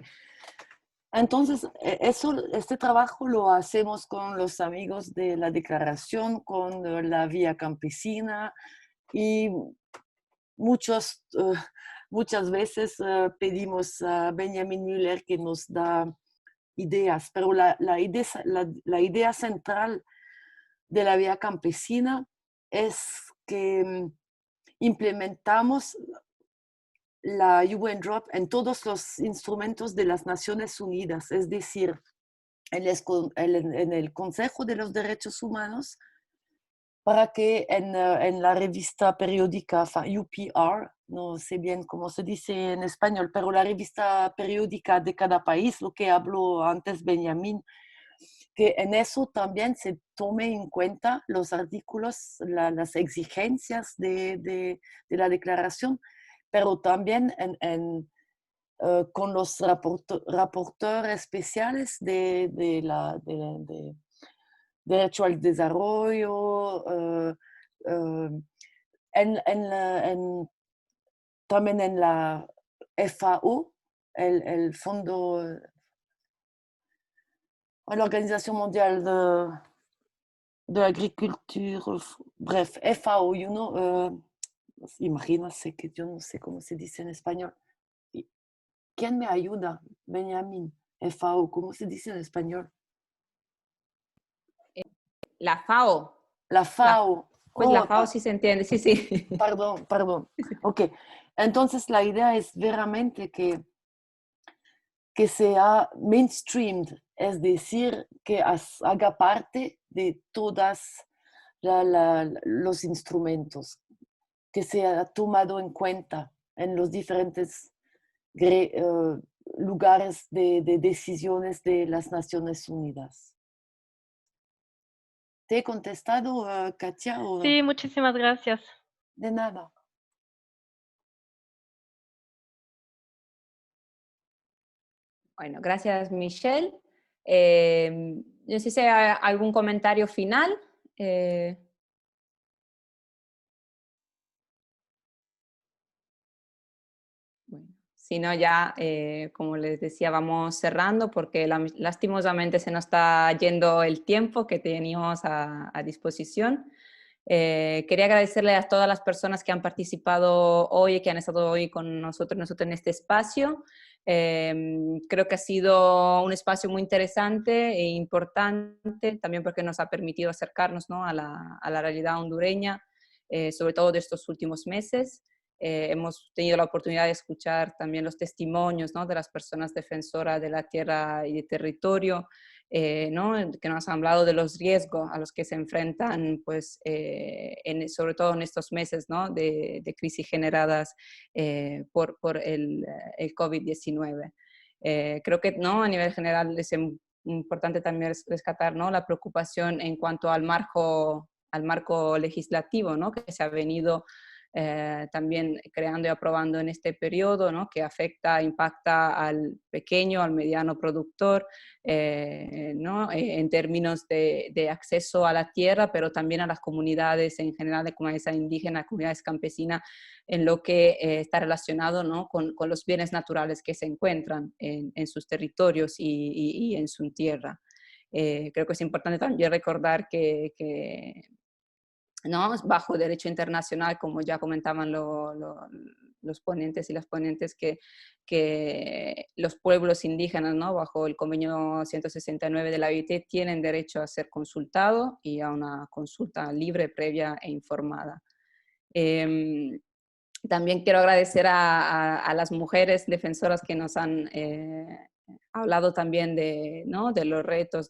Entonces, este trabajo lo hacemos con los amigos de la declaración, con la Vía Campesina y muchas veces pedimos a Benjamin Müller que nos da ideas, pero la idea central de la Vía Campesina es que implementamos la UNDROP en todos los instrumentos de las Naciones Unidas, es decir, en el Consejo de los Derechos Humanos, para que en la revista periódica UPR, no sé bien cómo se dice en español, pero la revista periódica de cada país, lo que habló antes Benjamín, que en eso también se tome en cuenta los artículos, las exigencias de la declaración, pero también con los rapporteurs especiales de derecho al desarrollo, también en la FAO, el Fondo, la Organización Mundial de la Agricultura, bref, FAO, imagínate que yo no sé cómo se dice en español. ¿Quién me ayuda? Benjamín, FAO, ¿cómo se dice en español?
La FAO.
La FAO.
Pues la FAO sí se entiende, sí, sí.
Perdón. Ok, entonces la idea es veramente que sea mainstreamed, es decir, que haga parte de todas los instrumentos, que sea tomado en cuenta en los diferentes lugares de decisiones de las Naciones Unidas. ¿Te he contestado, Katia?
Sí, muchísimas gracias.
De nada.
Bueno, gracias, Michelle. No sé si hay algún comentario final. Bueno, si no, ya, como les decía, vamos cerrando porque lastimosamente se nos está yendo el tiempo que teníamos a disposición. Quería agradecerle a todas las personas que han participado hoy y que han estado hoy con nosotros en este espacio. Creo que ha sido un espacio muy interesante e importante, también porque nos ha permitido acercarnos, ¿no?, a la realidad hondureña, sobre todo de estos últimos meses. hemos tenido la oportunidad de escuchar también los testimonios, ¿no?, de las personas defensoras de la tierra y de territorio, ¿no?, que nos han hablado de los riesgos a los que se enfrentan, pues, sobre todo en estos meses, ¿no?, de crisis generadas por el COVID-19. Creo que, ¿no?, a nivel general es importante también rescatar, ¿no?, la preocupación en cuanto al marco legislativo, ¿no?, que se ha venido también creando y aprobando en este periodo, ¿no?, que impacta al pequeño, al mediano productor, ¿no?, en términos de acceso a la tierra, pero también a las comunidades en general, de comunidades indígenas, comunidades campesinas, en lo que está relacionado, ¿no?, con los bienes naturales que se encuentran en sus territorios y en su tierra. Creo que es importante también recordar que ¿no?, bajo derecho internacional, como ya comentaban los ponentes y las ponentes, que los pueblos indígenas, ¿no?, bajo el convenio 169 de la OIT, tienen derecho a ser consultados y a una consulta libre, previa e informada. También quiero agradecer a las mujeres defensoras que nos han hablado también ¿no?, de los retos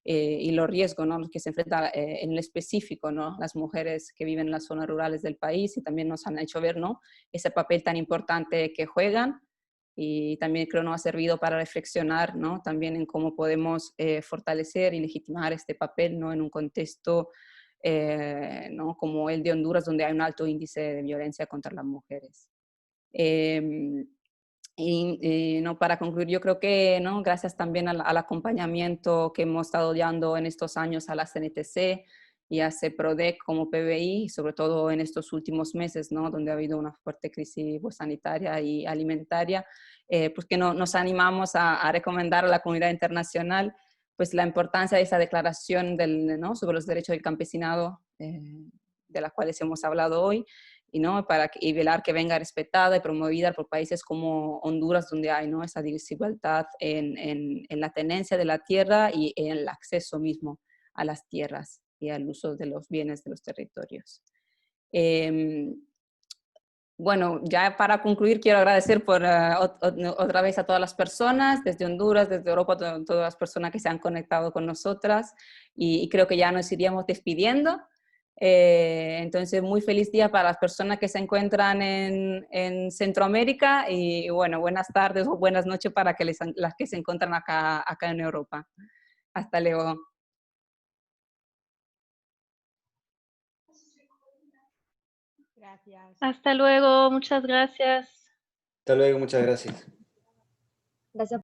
y los riesgos, ¿no?, los que se enfrentan en el específico, ¿no?, las mujeres que viven en las zonas rurales del país, y también nos han hecho ver, ¿no?, ese papel tan importante que juegan, y también creo nos ha servido para reflexionar, ¿no?, también en cómo podemos fortalecer y legitimar este papel, ¿no?, en un contexto ¿no?, como el de Honduras, donde hay un alto índice de violencia contra las mujeres. No, para concluir, yo creo que, ¿no?, gracias también al acompañamiento que hemos estado dando en estos años a la CNTC y a CEPRODEC como PBI, sobre todo en estos últimos meses, ¿no?, donde ha habido una fuerte crisis, pues, sanitaria y alimentaria, pues que nos animamos a recomendar a la comunidad internacional, pues, la importancia de esa declaración ¿no?, sobre los derechos del campesinado, de las cuales hemos hablado hoy, ¿no?, y velar que venga respetada y promovida por países como Honduras, donde hay, ¿no?, esa desigualdad en la tenencia de la tierra y en el acceso mismo a las tierras y al uso de los bienes de los territorios. Bueno, ya para concluir, quiero agradecer otra vez a todas las personas, desde Honduras, desde Europa, todas las personas que se han conectado con nosotras, y creo que ya nos iríamos despidiendo. Entonces, muy feliz día para las personas que se encuentran en Centroamérica, y bueno, buenas tardes o buenas noches para las que se encuentran acá en Europa. Hasta luego.
Gracias.
Hasta luego, muchas gracias.
Hasta luego, muchas gracias.
Gracias.